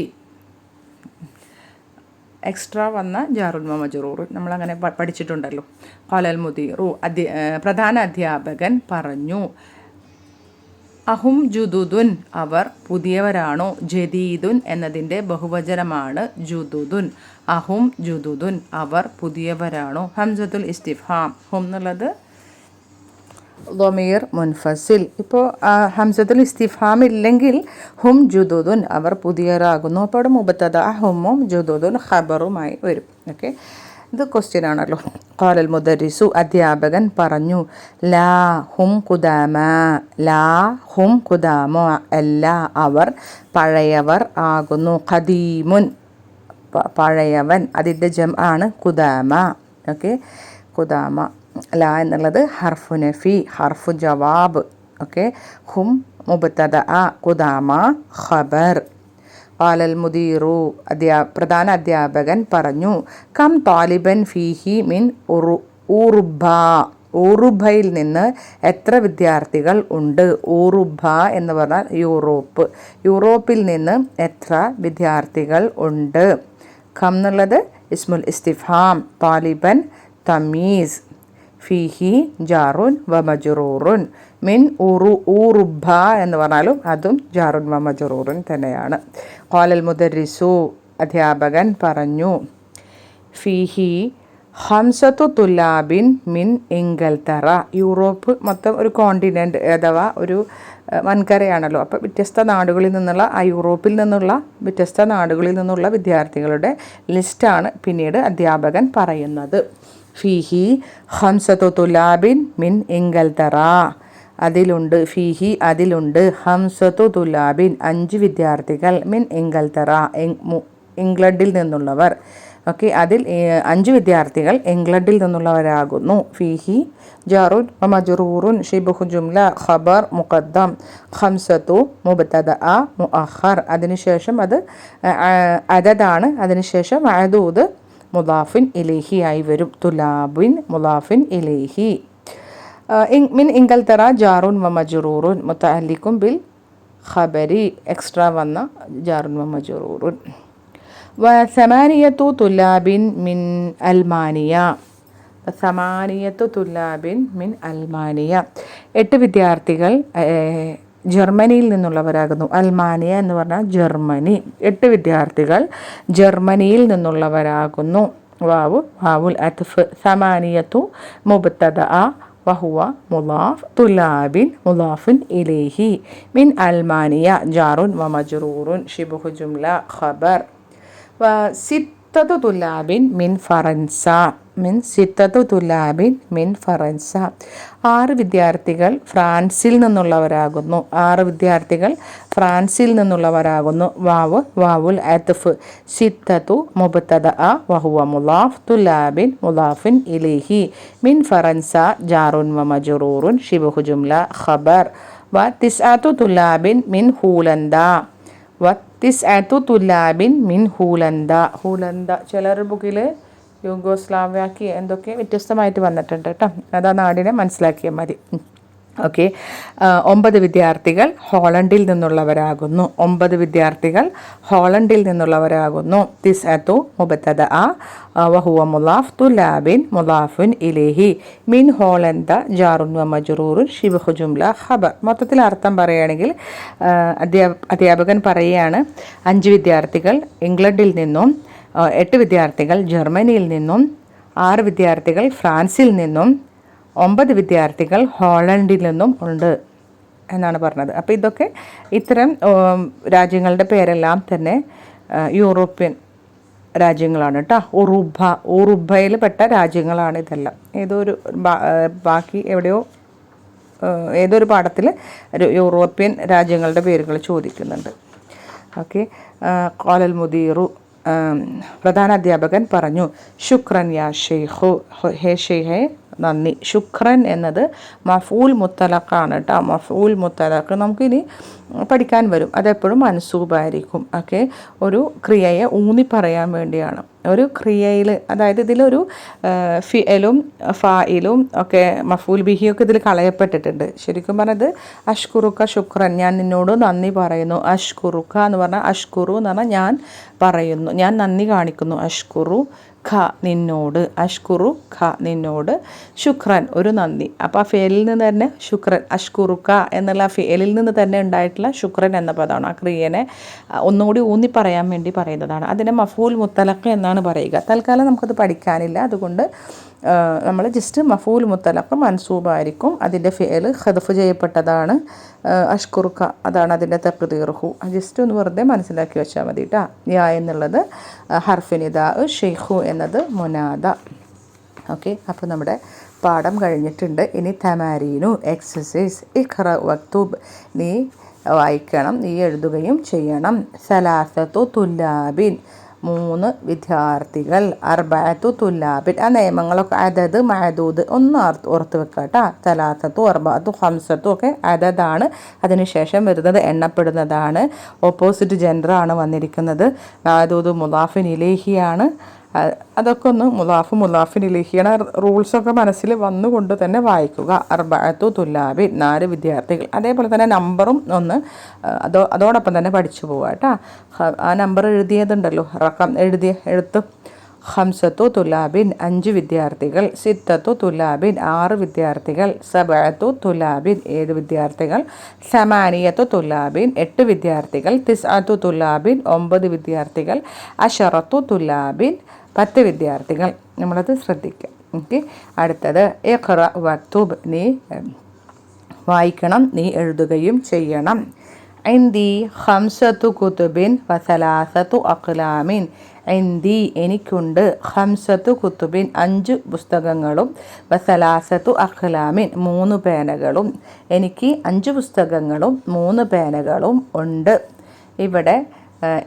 എക്സ്ട്രാ വന്ന ജാറുൻ വ മജ്റൂറുൻ നമ്മളങ്ങനെ പഠിച്ചിട്ടുണ്ടല്ലോ. ഖാലൽ മുദീറു പ്രധാന അധ്യാപകൻ പറഞ്ഞു. അഹും ജുദുദുൻ അവർ പുതിയവരാണോ? ജദീദുൻ എന്നതിൻ്റെ ബഹുവചനമാണ് ജുദുദുൻ. അഹും ജുദുദുൻ അവർ പുതിയവരാണോ? ഹംസത്തുൽ ഇസ്തിഫാം. ഹും എന്നുള്ളത് ളമീർ മുൻഫസിൽ. ഇപ്പോൾ ഹംസത്തുൽ ഇസ്തിഫാം ഇല്ലെങ്കിൽ ഹും ജുദുദുൻ അവർ പുതിയവരാകുന്നു. അപ്പോൾ അവിടെ മുബ്തദ ഹുമ്മും ജുദുദുൻ ഖബറുമായി വരും. ഓക്കെ. ഇത് ക്വസ്റ്റ്യൻ ആണല്ലോ. ഖാലൽ മുദരിസു അധ്യാപകൻ പറഞ്ഞു. ലാ ഹും ഖുദാമ, ലാ ഹും ഖുദാമ അല്ല അവർ പഴയവർ ആകുന്നു. ഖദീമുൻ പഴയവൻ, അതിൻ്റെ ജം ആണ് ഖുദാമ. ഓക്കെ. ഖുദാമ. ലാ എന്നുള്ളത് ഹർഫു നഫി, ഹർഫു ജവാബ്. ഓക്കെ. ഹും മുബ്തദ, ഖുദാമ ഖബർ. ഖാലൽ മുദീറു പ്രധാന അധ്യാപകൻ പറഞ്ഞു. കം താലിബൻ ഫീഹി മിൻ ഊറുബ, ഊറുബയിൽ നിന്ന് എത്ര വിദ്യാർത്ഥികൾ ഉണ്ട്? ഊറുബ എന്ന് പറഞ്ഞാൽ യൂറോപ്പ്, യൂറോപ്പിൽ നിന്ന് എത്ര വിദ്യാർത്ഥികൾ ഉണ്ട്? കം എന്നുള്ളത് ഇസ്മുൽ ഇസ്തിഫാം, താലിബൻ തമീസ്, ഫീഹി ജാറുൻ വ മജ്റൂറുൻ. മിൻ ഊറുബ എന്ന് പറഞ്ഞാലും അതും ജാറുൻ വ മജ്റൂറുൻ തന്നെയാണ്. ഖാലൽ മുദരിസു അധ്യാപകൻ പറഞ്ഞു. ഫീഹി ഹംസത്തു തുല്ലാബിൻ മിൻ ഇംഗൽത്തറ. യൂറോപ്പ് മൊത്തം ഒരു കോണ്ടിനെൻ്റ് അഥവാ ഒരു വൻകരയാണല്ലോ. അപ്പോൾ വ്യത്യസ്ത നാടുകളിൽ നിന്നുള്ള യൂറോപ്പിൽ നിന്നുള്ള വ്യത്യസ്ത നാടുകളിൽ നിന്നുള്ള വിദ്യാർത്ഥികളുടെ ലിസ്റ്റാണ് പിന്നീട് അധ്യാപകൻ പറയുന്നത്. ഫീഹി ഹംസത്തു തുല്ലാബിൻ മിൻ ഇംഗൽത്തറ. അതിലുണ്ട് ഫീഹി അതിലുണ്ട് ഹംസത്തു തുല്ലാബിൻ 5 വിദ്യാർത്ഥികൾ മിൻ ഇംഗൽത്തറ ഇംഗ്ലണ്ടിൽ നിന്നുള്ളവർ. ഓക്കെ, അതിൽ 5 വിദ്യാർത്ഥികൾ ഇംഗ്ലണ്ടിൽ നിന്നുള്ളവരാകുന്നു. ഫീഹി ജാറുൻ മജ്റൂറുൻ ഷിബ്ഹു ജുംല ഖബർ മുഖദ്ദം ഖംസത്തു മുബ്തദഅ മുഅഖർ. അതിനുശേഷം അത് അദദാണ്. അതിനുശേഷം മഅദൂദ് മുദാഫിൻ ഇലൈഹി ആയി വരും. തുലാബിൻ മുദാഫിൻ ഇലൈഹി. മിൻ ഇംഗൽത്തറ ജാറുൻ മജ്റൂറുൻ മുതഅല്ലിഖും ബിൽ ഖബരി. എക്സ്ട്രാ വന്ന ജാറുൻ മജ്റൂറുൻ. വസമാനിയത്തു തുല്ലാബിൻ മിൻ അൽമാനിയ. സമാനിയത്തു തുല്ലാബിൻ മിൻ അൽമാനിയ. 8 വിദ്യാർത്ഥികൾ ജർമ്മനിയിൽ നിന്നുള്ളവരാകുന്നു. അൽമാനിയ എന്ന് പറഞ്ഞാൽ ജർമ്മനി. 8 വിദ്യാർത്ഥികൾ ജർമ്മനിയിൽ നിന്നുള്ളവരാകുന്നു. വാവുൽ അത്ഫ്. സമാനിയത്തു മുബ്തദഅ വഹുവ മുലാഫ് തുലാബിൻ മുലാഫിൻ ഇലൈഹി മിൻ അൽമാനിയ ജാറുൻ വമജ്റൂറുൻ ഷിബ്ഹു ജുംല ഖബർ. സിത്തത്തു തുല്ലാബിൻ മിൻ ഫറൻസ. സിത്തത്തു തുല്ലാബിൻ മിൻ ഫറൻസ. 6 വിദ്യാർത്ഥികൾ ഫ്രാൻസിൽ നിന്നുള്ളവരാകുന്നു. 6 വിദ്യാർത്ഥികൾ ഫ്രാൻസിൽ നിന്നുള്ളവരാകുന്നു. വാവുൽ അത്ഫ്. സിത്തത്തു മുബ്തദഅ വഹുവ മുലാഫ് തുല്ലാബിൻ മുലാഫിൻ ഇലൈഹി മിൻ ഫറൻസ ജാറുൻ വമജ്റൂറുൻ ഷിബ്ഹു ജുംല ഖബർ. തിസ്അത്തു തുല്ലാബിൻ മിൻ ഹൂലന്ദ. തിസ്അത്തു തുല്ലാബിൻ മിൻ ഹൂലന്ദ. ഹൂലന്ദ ചിലർ ബുക്കിൽ യൂഗോസ്ലാവ്യാക്കി എന്തൊക്കെ വ്യത്യസ്തമായിട്ട് വന്നിട്ടുണ്ട് കേട്ടോ. അതാ നാടിനെ മനസ്സിലാക്കിയാൽ മതി. ഓക്കെ, 9 വിദ്യാർത്ഥികൾ ഹോളണ്ടിൽ നിന്നുള്ളവരാകുന്നു. 9 വിദ്യാർത്ഥികൾ ഹോളണ്ടിൽ നിന്നുള്ളവരാകുന്നു. തിസ്അത്തു മുബ്തദഅ വഹുവ മുലാഫ് തുല്ലാബിൻ മുലാഫിൻ ഇലൈഹി മിൻ ഹോളന്ദ ജാറുൻ വമജ്റൂറുൻ ഷിബ്ഹു ജുംല ഖബർ. മൊത്തത്തിൽ അർത്ഥം പറയുകയാണെങ്കിൽ അധ്യാപകൻ പറയുകയാണ് 5 വിദ്യാർത്ഥികൾ ഇംഗ്ലണ്ടിൽ നിന്നും, 8 വിദ്യാർത്ഥികൾ ജർമ്മനിയിൽ നിന്നും, 6 വിദ്യാർത്ഥികൾ ഫ്രാൻസിൽ നിന്നും, 9 വിദ്യാർത്ഥികൾ ഹോളണ്ടിൽ നിന്നും ഉണ്ട് എന്നാണ് പറഞ്ഞത്. അപ്പോൾ ഇതൊക്കെ ഇത്തരം രാജ്യങ്ങളുടെ പേരെല്ലാം തന്നെ യൂറോപ്യൻ രാജ്യങ്ങളാണ് കേട്ടോ. ഉറുബയിൽ പെട്ട രാജ്യങ്ങളാണ് ഇതെല്ലാം. ബാക്കി എവിടെയോ ഏതൊരു പാഠത്തിൽ യൂറോപ്യൻ രാജ്യങ്ങളുടെ പേരുകൾ ചോദിക്കുന്നുണ്ട്. ഓക്കെ, ഖാലൽ മുദീറു. പ്രധാന അധ്യാപകൻ പറഞ്ഞു, ശുക്രൻ യാ ഷെയ്ഖു. ഹേ ഷെയ്ഖേ, നന്ദി. ശുക്രൻ എന്നത് മഫൂൽ മുത്തലഖാണ് കേട്ടോ. മഫൂൽ മുത്തലഖ് നമുക്കിനി പഠിക്കാൻ വരും. അതെപ്പോഴും മൻസൂബായിരിക്കും. ഓക്കെ, ഒരു ക്രിയയെ ഊന്നി പറയാൻ വേണ്ടിയാണ്. ഒരു ക്രിയയിൽ, അതായത് ഇതിലൊരു ഫിഅലും ഫായിലും ഒക്കെ മഫൂൽ ബിഹിയൊക്കെ ഇതിൽ കളയപ്പെട്ടിട്ടുണ്ട്. ശരിക്കും പറഞ്ഞത് അഷ്കുറുക്ക ശുക്രൻ, ഞാൻ നിന്നോട് നന്ദി പറയുന്നു. അഷ്കുറുക്ക എന്ന് പറഞ്ഞാൽ അഷ്കുറു എന്ന് പറഞ്ഞാൽ ഞാൻ പറയുന്നു, ഞാൻ നന്ദി കാണിക്കുന്നു. അഷ്കുറു ഖ നിന്നോട്, അഷ്കുറു ഖ നിന്നോട്, ശുക്രൻ ഒരു നന്ദി. അപ്പോൾ ആ ഫിയലിൽ നിന്ന് തന്നെ ശുക്രൻ, അഷ്കുറുക്ക എന്നുള്ള ഫിയലിൽ നിന്ന് തന്നെ ഉണ്ടായിട്ടുള്ള ശുക്രൻ എന്ന പദമാണ്. ആ ക്രിയനെ ഒന്നുകൂടി ഊന്നി പറയാൻ വേണ്ടി പറയുന്നതാണ്. അതിനെ മഫൂൽ മുത്തലഖ് എന്നാണ് പറയുക. തൽക്കാലം നമുക്കത് പഠിക്കാനില്ല. അതുകൊണ്ട് നമ്മൾ ജസ്റ്റ് മഫൂൽ മുത്തലഖ് മൻസൂബായിരിക്കും. അതിൻ്റെ ഫിയൽ ഖദ്ഫ് ചെയ്യപ്പെട്ടതാണ്. അഷ്കുറുക്ക അതാണ് അതിൻ്റെ തഖ്ദീറുഹു. ജസ്റ്റ് ഒന്ന് വെറുതെ മനസ്സിലാക്കി വെച്ചാൽ മതി കേട്ടോ. യാ എന്നുള്ളത് ഹർഫിനിദ, ഷെയ്ഖു എന്നത് മുനാദ. ഓക്കെ, അപ്പോൾ നമ്മുടെ പാഠം കഴിഞ്ഞിട്ടുണ്ട്. ഇനി തമാരീനു, എക്സസൈസ്. ഇഖ്റ വക്തുബ്, നീ വായിക്കണം, നീ എഴുതുകയും ചെയ്യണം. സലാസത്തു തുല്ലാബിൻ, 3 വിദ്യാർത്ഥികൾ. അർബഅത്തു തുല്ലാബിൻ, ആ നിയമങ്ങളൊക്കെ അദദ് മഅദൂദ് ഒന്ന് ഓർത്ത് വെക്കുക കേട്ടോ. സലാസത്തു അർബഅത്തു ഖംസത്തു ഒക്കെ അദദാണ്. അതിനുശേഷം വരുന്നത് എണ്ണപ്പെടുന്നതാണ്. ഓപ്പോസിറ്റ് ജെൻഡറാണ് വന്നിരിക്കുന്നത്. മഅദൂദ് മുദാഫിൻ ഇലൈഹിയാണ്. അതൊക്കെ ഒന്ന് മുലാഫിൻ ഇലൈഹിയാണ്. റൂൾസൊക്കെ മനസ്സിൽ വന്നുകൊണ്ട് തന്നെ വായിക്കുക. അർബഅത്തു തുല്ലാബിൻ, 4 വിദ്യാർത്ഥികൾ. അതേപോലെ തന്നെ നമ്പറും ഒന്ന് അതോടൊപ്പം തന്നെ പഠിച്ചു പോവുക കേട്ടോ. ആ നമ്പർ എഴുതിയതുണ്ടല്ലോ, റഖം എഴുതിയ എഴുത്ത്. ഖംസത്തു തുല്ലാബിൻ 5 വിദ്യാർത്ഥികൾ. സിത്തത്തു തുല്ലാബിൻ 6 വിദ്യാർത്ഥികൾ. സബഅത്തു തുല്ലാബിൻ 7 വിദ്യാർത്ഥികൾ. സമാനിയത്തു തുല്ലാബിൻ 8 വിദ്യാർത്ഥികൾ. തിസ്അത്തു തുല്ലാബിൻ 9 വിദ്യാർത്ഥികൾ. അശറത്തു തുല്ലാബിൻ 10 വിദ്യാർത്ഥികൾ. നമ്മളത് ശ്രദ്ധിക്കുക. ഓക്കെ. അടുത്തത് ഇഖ്റ വക്തുബ്, നീ വായിക്കണം, നീ എഴുതുകയും ചെയ്യണം. ഇന്ദി ഖംസത്തു കുതുബിൻ വസലാസത്തു അഖ്ലാമിൻ. ഇന്ദി എനിക്കുണ്ട്, ഖംസത്തു കുതുബിൻ 5 പുസ്തകങ്ങളും, വസലാസത്തു അഖ്ലാമിൻ 3 പേനകളും. എനിക്ക് 5 പുസ്തകങ്ങളും 3 പേനകളും ഉണ്ട്. ഇവിടെ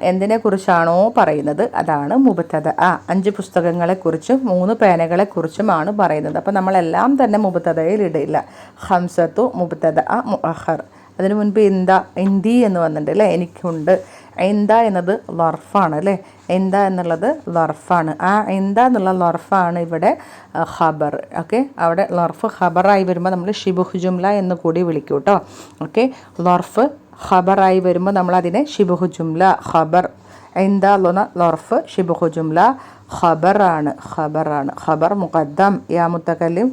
എന്തിനെക്കുറിച്ചാണോ പറയുന്നത് അതാണ് മുബ്തദ. 5 പുസ്തകങ്ങളെക്കുറിച്ചും 3 പേനകളെക്കുറിച്ചുമാണ് പറയുന്നത്. അപ്പോൾ നമ്മളെല്ലാം തന്നെ മുബ്തദയിൽ ഇടില്ല. ഖംസത്തു മുബ്തദ മുഅഖർ. അതിനു മുൻപ് ഇന്ദി എന്ന് വന്നിട്ടുണ്ട് അല്ലേ, എനിക്കുണ്ട്. ഇന്ദ എന്നത് ലർഫാണ് അല്ലേ, ഇന്ദ എന്നുള്ളത് ലർഫാണ്. ഇന്ദ എന്നുള്ള ലർഫാണ് ഇവിടെ ഖബർ. ഓക്കെ, അവിടെ ലർഫ് ഖബറായി വരുമ്പോൾ നമ്മൾ ഷിബുഹ് ജുംല എന്ന് കൂടി വിളിക്കും കേട്ടോ. ഓക്കെ, ലർഫ് ഖബറായി വരുമ്പോൾ നമ്മളതിനെ ഷിബുഹ് ജുംല ഖബർ. ഇന്ദ എന്ന ലർഫ് ഷിബുഹ് ജുംല ഖബറാണ്. ഖബർ മുഖദ്ദം, യാ മുത്തകല്ലിം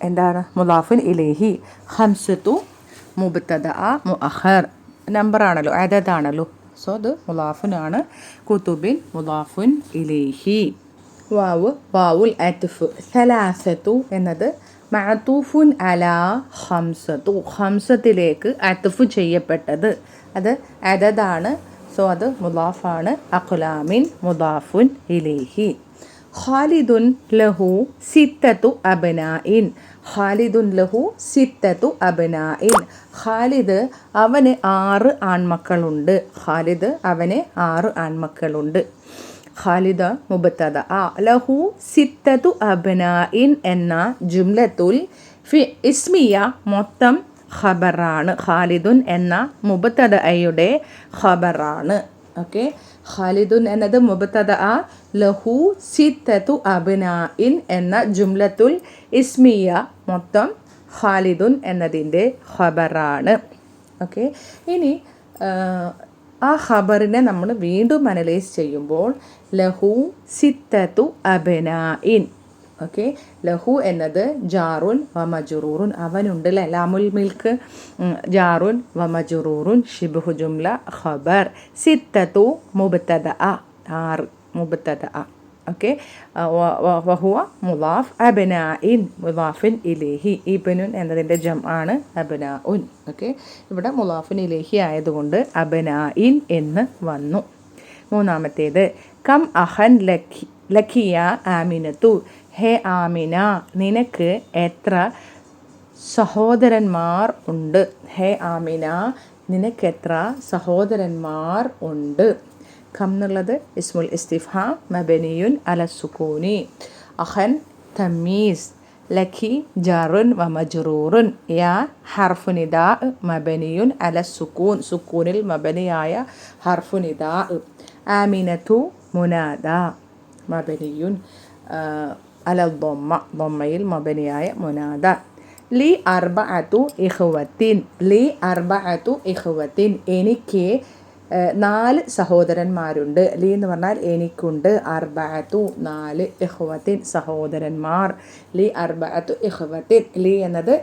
എന്താണ് മുലാഫിൻ ഇലൈഹി. ഖംസത്തു മുബ്തദ മുഅഖർ, നമ്പറാണല്ലോ, അദദാണല്ലോ. സോ അത് മുലാഫിനാണ്. കുതുബിൻ മുലാഫുൻ ഇലൈഹി. വാവുൽ അത്ഫ്. സലാസത്തു എന്നത് മഅതൂഫുൻ അലാ ഖംസത്തു, ഖംസത്തിലേക്ക് അത്ഫ് ചെയ്യപ്പെട്ടത്. അത് അദദാണ്. സോ അത് മുലാഫാണ്. അഖ്ലാമിൻ മുലാഫുൻ ഇലൈഹി. ഖാലിദുൻ ലഹു സിത്തത്തു അബ്നാഇൻ. ഖാലിദുൻ ലഹു സിത്തത്തു അബ്നാഇൻ. ഖാലിദ് അവന് 6 ആൺമക്കളുണ്ട്. ഖാലിദ് അവന് 6 ആൺമക്കളുണ്ട്. ഖാലിദ മുബ്തദ. ലഹു സിത്തത്തു അബ്നാഇൻ എന്ന ജുംലത്തുൽ ഇസ്മിയ മൊത്തം ഖബറാണ്. ഖാലിദുൻ എന്ന മുബ്തദയുടെ ഖബറാണ്. ഓക്കെ, ഖാലിദുൻ എന്നത് മുബ്തദ, ലഹു സിത്തത്തു അബ്നാഇൻ എന്ന ജുംലത്തുൽ ഇസ്മിയ മൊത്തം ഖാലിദുൻ എന്നതിൻ്റെ ഖബറാണ്. ഓക്കെ, ഇനി ആ ഖബറിനെ നമ്മൾ വീണ്ടും അനലൈസ് ചെയ്യുമ്പോൾ ലഹു സിത്തത്തു അബ്നാഇൻ. ഓക്കെ, ലഹു എന്നത് ജാറുൻ വ മജ്റൂറുൻ, അവനുണ്ട് അല്ലേ, ലാമുൽ മിൽക്ക് ജാറുൻ വ മജ്റൂറുൻ ഷിബ്ഹു ജുംല ഖബർ. സിത്തത്തു മുബ്തദ, 6 മുബ്തദ. ഓക്കെ, വഹുവ മുലാഫ്. അബ്നാഇൻ മുലാഫിൻ ഇലൈഹി. ഇബ്നുൻ എന്നതിൻ്റെ ജംആണ് അബ്നാഉൻ. ഓക്കെ, ഇവിടെ മുലാഫിൻ ഇലൈഹി ആയതുകൊണ്ട് അബ്നാഇൻ എന്ന് വന്നു. മൂന്നാമത്തേത് കം അഹൻ ലഖിയ ആമിനത്തു. ഹേ ആമിന, നിനക്ക് എത്ര സഹോദരന്മാർ ഉണ്ട്? ഹേ ആമിന, നിനക്കെത്ര സഹോദരന്മാർ ഉണ്ട്? കം എന്നുള്ളത് ഇസ്മുൽ ഇസ്തിഫ്ഹാം മബനിയുൻ അല സുക്കൂനി. അഹൻ തമീസ്, ലഖി ജാറുൻ വ മജ്റൂറുൻ. യാ ഹർഫു നിദാ മബനിയുൻ അല സുക്കൂൻ, സുക്കൂനിൽ മബനിയായ ഹർഫു നിദാ. ആമിനത്തു മുനാദ മബനിയുൻ അല ദൊമ്മ, ദൊമ്മയിൽ മബനിയായ മുനാദ. ലി അർബഅതു ഇഖ്വത്തിൻ. ലി അർബഅതു ഇഖ്വത്തിൻ, എനിക്ക് 4 സഹോദരന്മാരുണ്ട്. ലി എന്ന് പറഞ്ഞാൽ എനിക്കുണ്ട്. അർബഅതു 4, ഇഖ്വത്തിൻ സഹോദരന്മാർ. ലി അർബഅതു ഇഖ്വത്തിൻ. ലി എന്നത്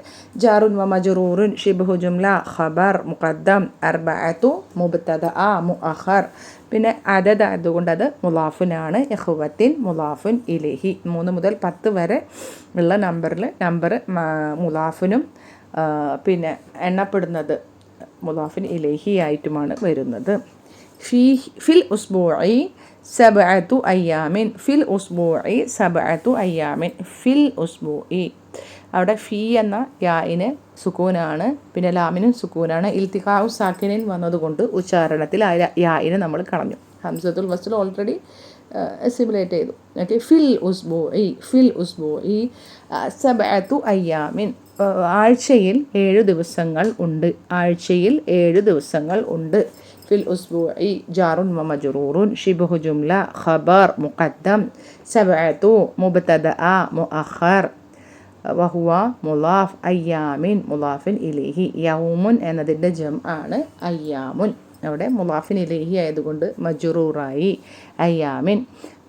ജാറുൻ വ മജ്റൂറുൻ ഷിബ്ഹു ജുംല ഖബർ മുഖദ്ദം. അർബഅതു മുബ്തദ മുഅഖർ. പിന്നെ അദദ് അതുകൊണ്ട് അത് മുലാഫിനാണ്. ഇഖ്വത്തിൻ മുലാഫുൻ ഇലൈഹി. 3 മുതൽ 10 വരെ ഉള്ള നമ്പർ മുലാഫിനും പിന്നെ എണ്ണപ്പെടുന്നത് മുലാഫിൻ ഇലൈഹി ആയിട്ടുമാണ് വരുന്നത്. ഫിൽ ഉസ്ബൂഇ സബ്അതു അയ്യാമിൻ. ഫിൽ ഉസ്ബൂഇ സബ്അതു അയ്യാമിൻ. ഫിൽ ഉസ്ബൂഇ, അവിടെ ഫീ എന്ന യാഇന് സുക്കൂനാണ്, പിന്നെ ലാമിനും സുക്കൂനാണ്. ഇൽത്തിഖാഉ സാക്കിനിൻ വന്നതുകൊണ്ട് ഉച്ചാരണത്തിൽ ആ യാഇനെ നമ്മൾ കളഞ്ഞു. ഹംസത്തുൽ വസ്ൽ ഓൾറെഡി അസിമുലേറ്റ് ചെയ്തു. ഓക്കെ, ഫിൽ ഉസ്ബൂഇ. ഫിൽ ഉസ്ബൂഇ സബ്അതു അയ്യാമിൻ. ആഴ്ചയിൽ 7 ദിവസങ്ങൾ ഉണ്ട്. ആഴ്ചയിൽ 7 ദിവസങ്ങൾ ഉണ്ട്. ഫിൽ ഉസ്ബൂഇ ജാറുൻ വ മജ്റൂറുൻ ഷിബ്ഹു ജുംല ഖബർ മുഖദ്ദം. സബ്അതു മുബ്തദ മുഅഖർ വഹുവ മുലാഫ്. അയ്യാമിൻ മുലാഫിൻ ഇലൈഹി. യൗമുൻ എന്നതിൻ്റെ ജംആണ് അയ്യാമുൻ. അവിടെ മുലാഫിൻ ഇലൈഹി ആയതുകൊണ്ട് മജ്റൂറായി അയ്യാമിൻ.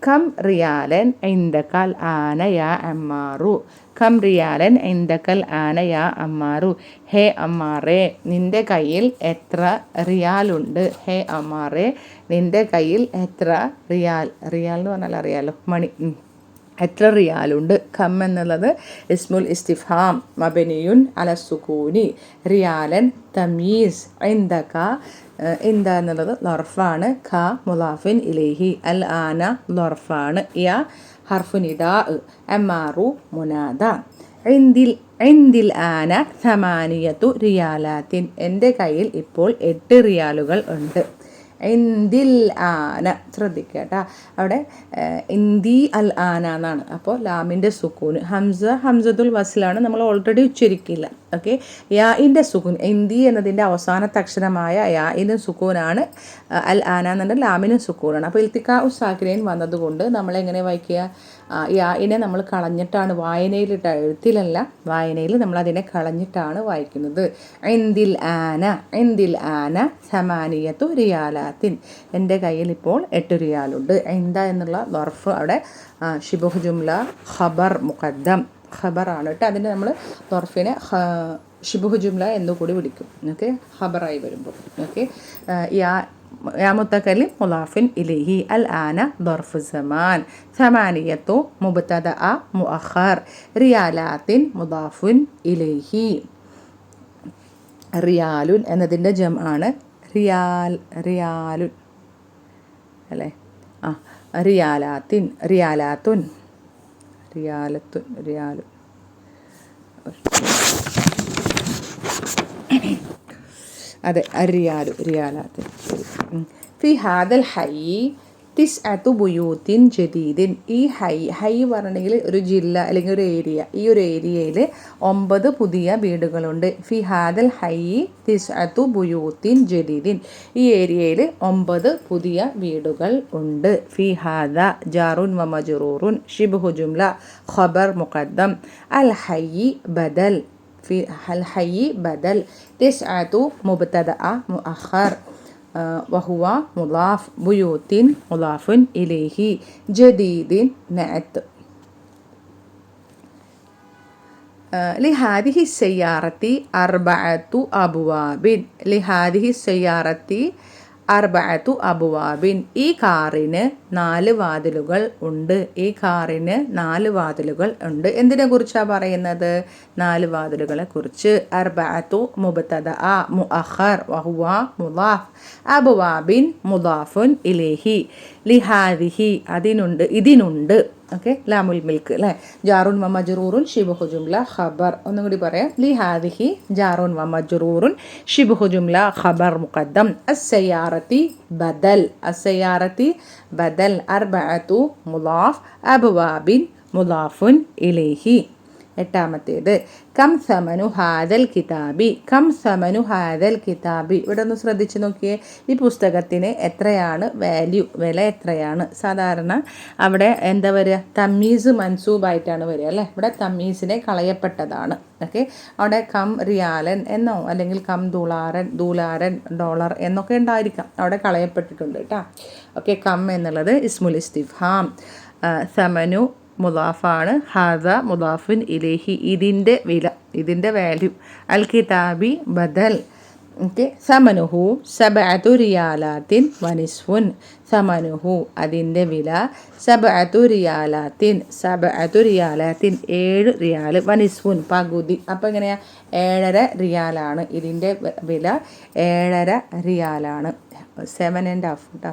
കം റിയാലൻ ഇന്ദകൽ ആന യാ അമ്മാറു. കം റിയാലൻ ഇന്ദകൽ ആന യാ അമ്മാറു. ഹേ അമ്മാറേ, നിൻ്റെ കയ്യിൽ എത്ര റിയാലുണ്ട്. ഹേ അമ്മാറേ, നിൻ്റെ കയ്യിൽ എത്ര റിയാൽ. റിയാൽ എന്ന് പറഞ്ഞാൽ അറിയാലോ, മണി. എത്ര റിയാലുണ്ട്. കം എന്നുള്ളത് ഇസ്മുൽ ഇസ്തിഫാം മബനിയുൻ അല സുകൂനി. റിയാലൻ തമീസ്. ഇന്ദക ഇന്ദ എന്നുള്ളത് ലർഫാണ്. ഖ മുലാഫിൻ ഇലൈഹി. അൽ ആന ലർഫാണ്. യ ഹർഫു നിദാ. അമ്മാറു മുനാദ. ഇന്ദിൽ ആന സമാനിയത്തു റിയാലാത്തിൻ. എൻ്റെ കയ്യിൽ ഇപ്പോൾ 8 റിയാലുകൾ ഉണ്ട്. ഇന്ദിൽ ആന, ശ്രദ്ധിക്കുക കേട്ടോ, അവിടെ ഇന്ദി അൽ ആന എന്നാണ്. അപ്പോൾ ലാമിൻ്റെ സുക്കൂന്. ഹംസത്തുൽ വസ്ലാണ്, നമ്മൾ ഓൾറെഡി ഉച്ചരിക്കില്ല. ഓക്കെ, യാഇൻ്റെ സുക്കൂൻ. ഇന്ദി എന്നതിൻ്റെ അവസാനത്തെ അക്ഷരമായ യാഇൻ്റെ സുക്കൂനാണ്. അൽ ആന എന്നുണ്ട് ലാമിനും സുക്കൂനാണ്. അപ്പോൾ ഇൽത്തിക്കാ ഉസാക്കിനൈൻ വന്നതുകൊണ്ട് നമ്മളെങ്ങനെ വായിക്കുക, യാഇനെ നമ്മൾ കളഞ്ഞിട്ടാണ് വായനയിലിട്ട, എഴുത്തിലല്ല, വായനയിൽ നമ്മൾ അതിനെ കളഞ്ഞിട്ടാണ് വായിക്കുന്നത്. ഇന്ദിൽ ആന സമാനിയത്തു റിയാലാത്തിൻ. എൻ്റെ കയ്യിൽ ഇപ്പോൾ 8 റിയാലുണ്ട്. ഇന്ദ എന്നുള്ള ലർഫ് അവിടെ ഷിബുഹ് ജുംല ഖബർ മുഖദ്ദം, ഖബറാണ് കേട്ടോ. അതിന് നമ്മൾ ലർഫിനെ ഷിബുഹ് ജുംല എന്നുകൂടി വിളിക്കും. ഓക്കെ, ഖബറായി വരുമ്പോൾ. ഓക്കെ, യാ മുത്തക്കല്ലിം മുലാഫിൻ ഇലൈഹി. അൽ ആന ദർഫ് സമാൻ. സമാനിയത്തു മുബ്തദഅ മുഅഖർ. റിയാലാത്തിൻ മുദാഫുൻ ഇലൈഹി. റിയാലുൻ എന്നതിൻ്റെ ജംആണ് റിയാലുൻ അല്ലേ. റിയാലാത്തിൻ, റിയാലാത്തുൻ, റിയാലുൻ. അതെ, റിയാലാത്തിൻ. ഫി ഹാദൽ ഹയ്യി തിസ്അതു ബുയൂത്തിൻ ജദീദിൻ. ഈ ഹൈ പറഞ്ഞിട്ടുണ്ടെങ്കിൽ ഒരു ജില്ല അല്ലെങ്കിൽ ഒരു ഏരിയ. ഈ ഒരു ഏരിയയിൽ 9 പുതിയ വീടുകളുണ്ട്. ഫി ഹാദൽ ഹയ്യി തിസ്അതു ബുയൂത്തിൻ ജദീദിൻ. ഈ ഏരിയയിൽ 9 പുതിയ വീടുകൾ ഉണ്ട്. ഫി ഹാദ ജാറുൻ വ മജ്റൂറുൻ ശിബ്ഹു ജുംല ഖബർ മുഖദ്ദം. അൽ ഹയ്യി ബദൽ. ഫി അൽ ഹയ്യി ബദൽ. തിസ്അതു മുബ്തദഅ മുഅഖർ വഹുവ മുലാഫ്. ബുയൂത്തിൻ മുലാഫുൻ ഇലൈഹി. ജദീദിൻ നഅത്ത്. ലിഹാദിഹി സയ്യാറത്തി അർബഅത്തു അബ്വാബിൻ. ലിഹാദിഹി സയ്യാറത്തി അർബഅത്തു അബ്വാബിൻ. ഈ കാറിന് 4 വാതിലുകൾ ഉണ്ട്. ഈ കാറിന് 4 വാതിലുകൾ ഉണ്ട്. എന്തിനെ കുറിച്ചാണ് പറയുന്നത്? 4 വാതിലുകളെ കുറിച്ച്. അർബഅത്തു മുബ്തദഅ മുഅഖർ വഹുവ മുദാഫ്. അബ്വാബിൻ മുദാഫുൻ ഇലൈഹി. ലിഹാദിഹി അതിനുണ്ട്, ഇതിനുണ്ട്. ഓക്കെ, ലാമുൽ മിൽക്ക് അല്ലേ. ജാറുൻ വ മജ്റൂറുൻ ശിബ്ഹു ജുംല ഖബർ. ഒന്നും കൂടി പറയാം. ലിഹാദിഹി ജാറുൻ വ മജ്റൂറുൻ ശിബ്ഹു ജുംല ഖബർ മുഖദ്ദം. അസ്സയ്യാറത്തി ബദൽ. അസ്സയ്യാറത്തി ബദൽ. അർബഅത്തു മുദാഫ്. അബ്വാബിൻ മുദാഫുൻ ഇലൈഹി. 8ാമത്തേത് കം സമനു ഹാദൽ കിതാബി. കം സമനു ഹാദൽ കിതാബി. ഇവിടെ ഒന്ന് ശ്രദ്ധിച്ച് നോക്കിയേ. ഈ പുസ്തകത്തിന് എത്രയാണ് വാല്യൂ, വില എത്രയാണ്? സാധാരണ അവിടെ എന്താ വരിക? തമ്മീസ് മൻസൂബായിട്ടാണ് വരിക അല്ലേ. ഇവിടെ തമ്മീസിനെ കളയപ്പെട്ടതാണ്. ഓക്കെ, അവിടെ കം റിയാലൻ എന്നോ അല്ലെങ്കിൽ കം ദൂലാരൻ ഡോളർ എന്നൊക്കെ ഉണ്ടായിരിക്കാം. അവിടെ കളയപ്പെട്ടിട്ടുണ്ട് കേട്ടോ. ഓക്കെ, കം എന്നുള്ളത് ഇസ്മുൽ ഇസ്തിഫാം. സമനു മുദാഫാണ്. ഹാദ മുദാഫുൻ ഇലൈഹി ഇതിൻ്റെ വില, ഇതിൻ്റെ വാല്യൂ. അൽ കിതാബി ബദൽ. ഓക്കെ, സമനുഹു സബഅതു റിയാലാത്തിൻ വനിസ്ഫുൻ. സമനുഹു അതിൻ്റെ വില. സബഅതു റിയാലാത്തിൻ 7 റിയാൽ. വനിസ്ഫുൻ പകുതി. അപ്പോൾ എങ്ങനെയാ? 7.5 റിയാലാണ്. ഇതിൻ്റെ വില 7.5 റിയാലാണ്. 7.5 കേട്ടോ.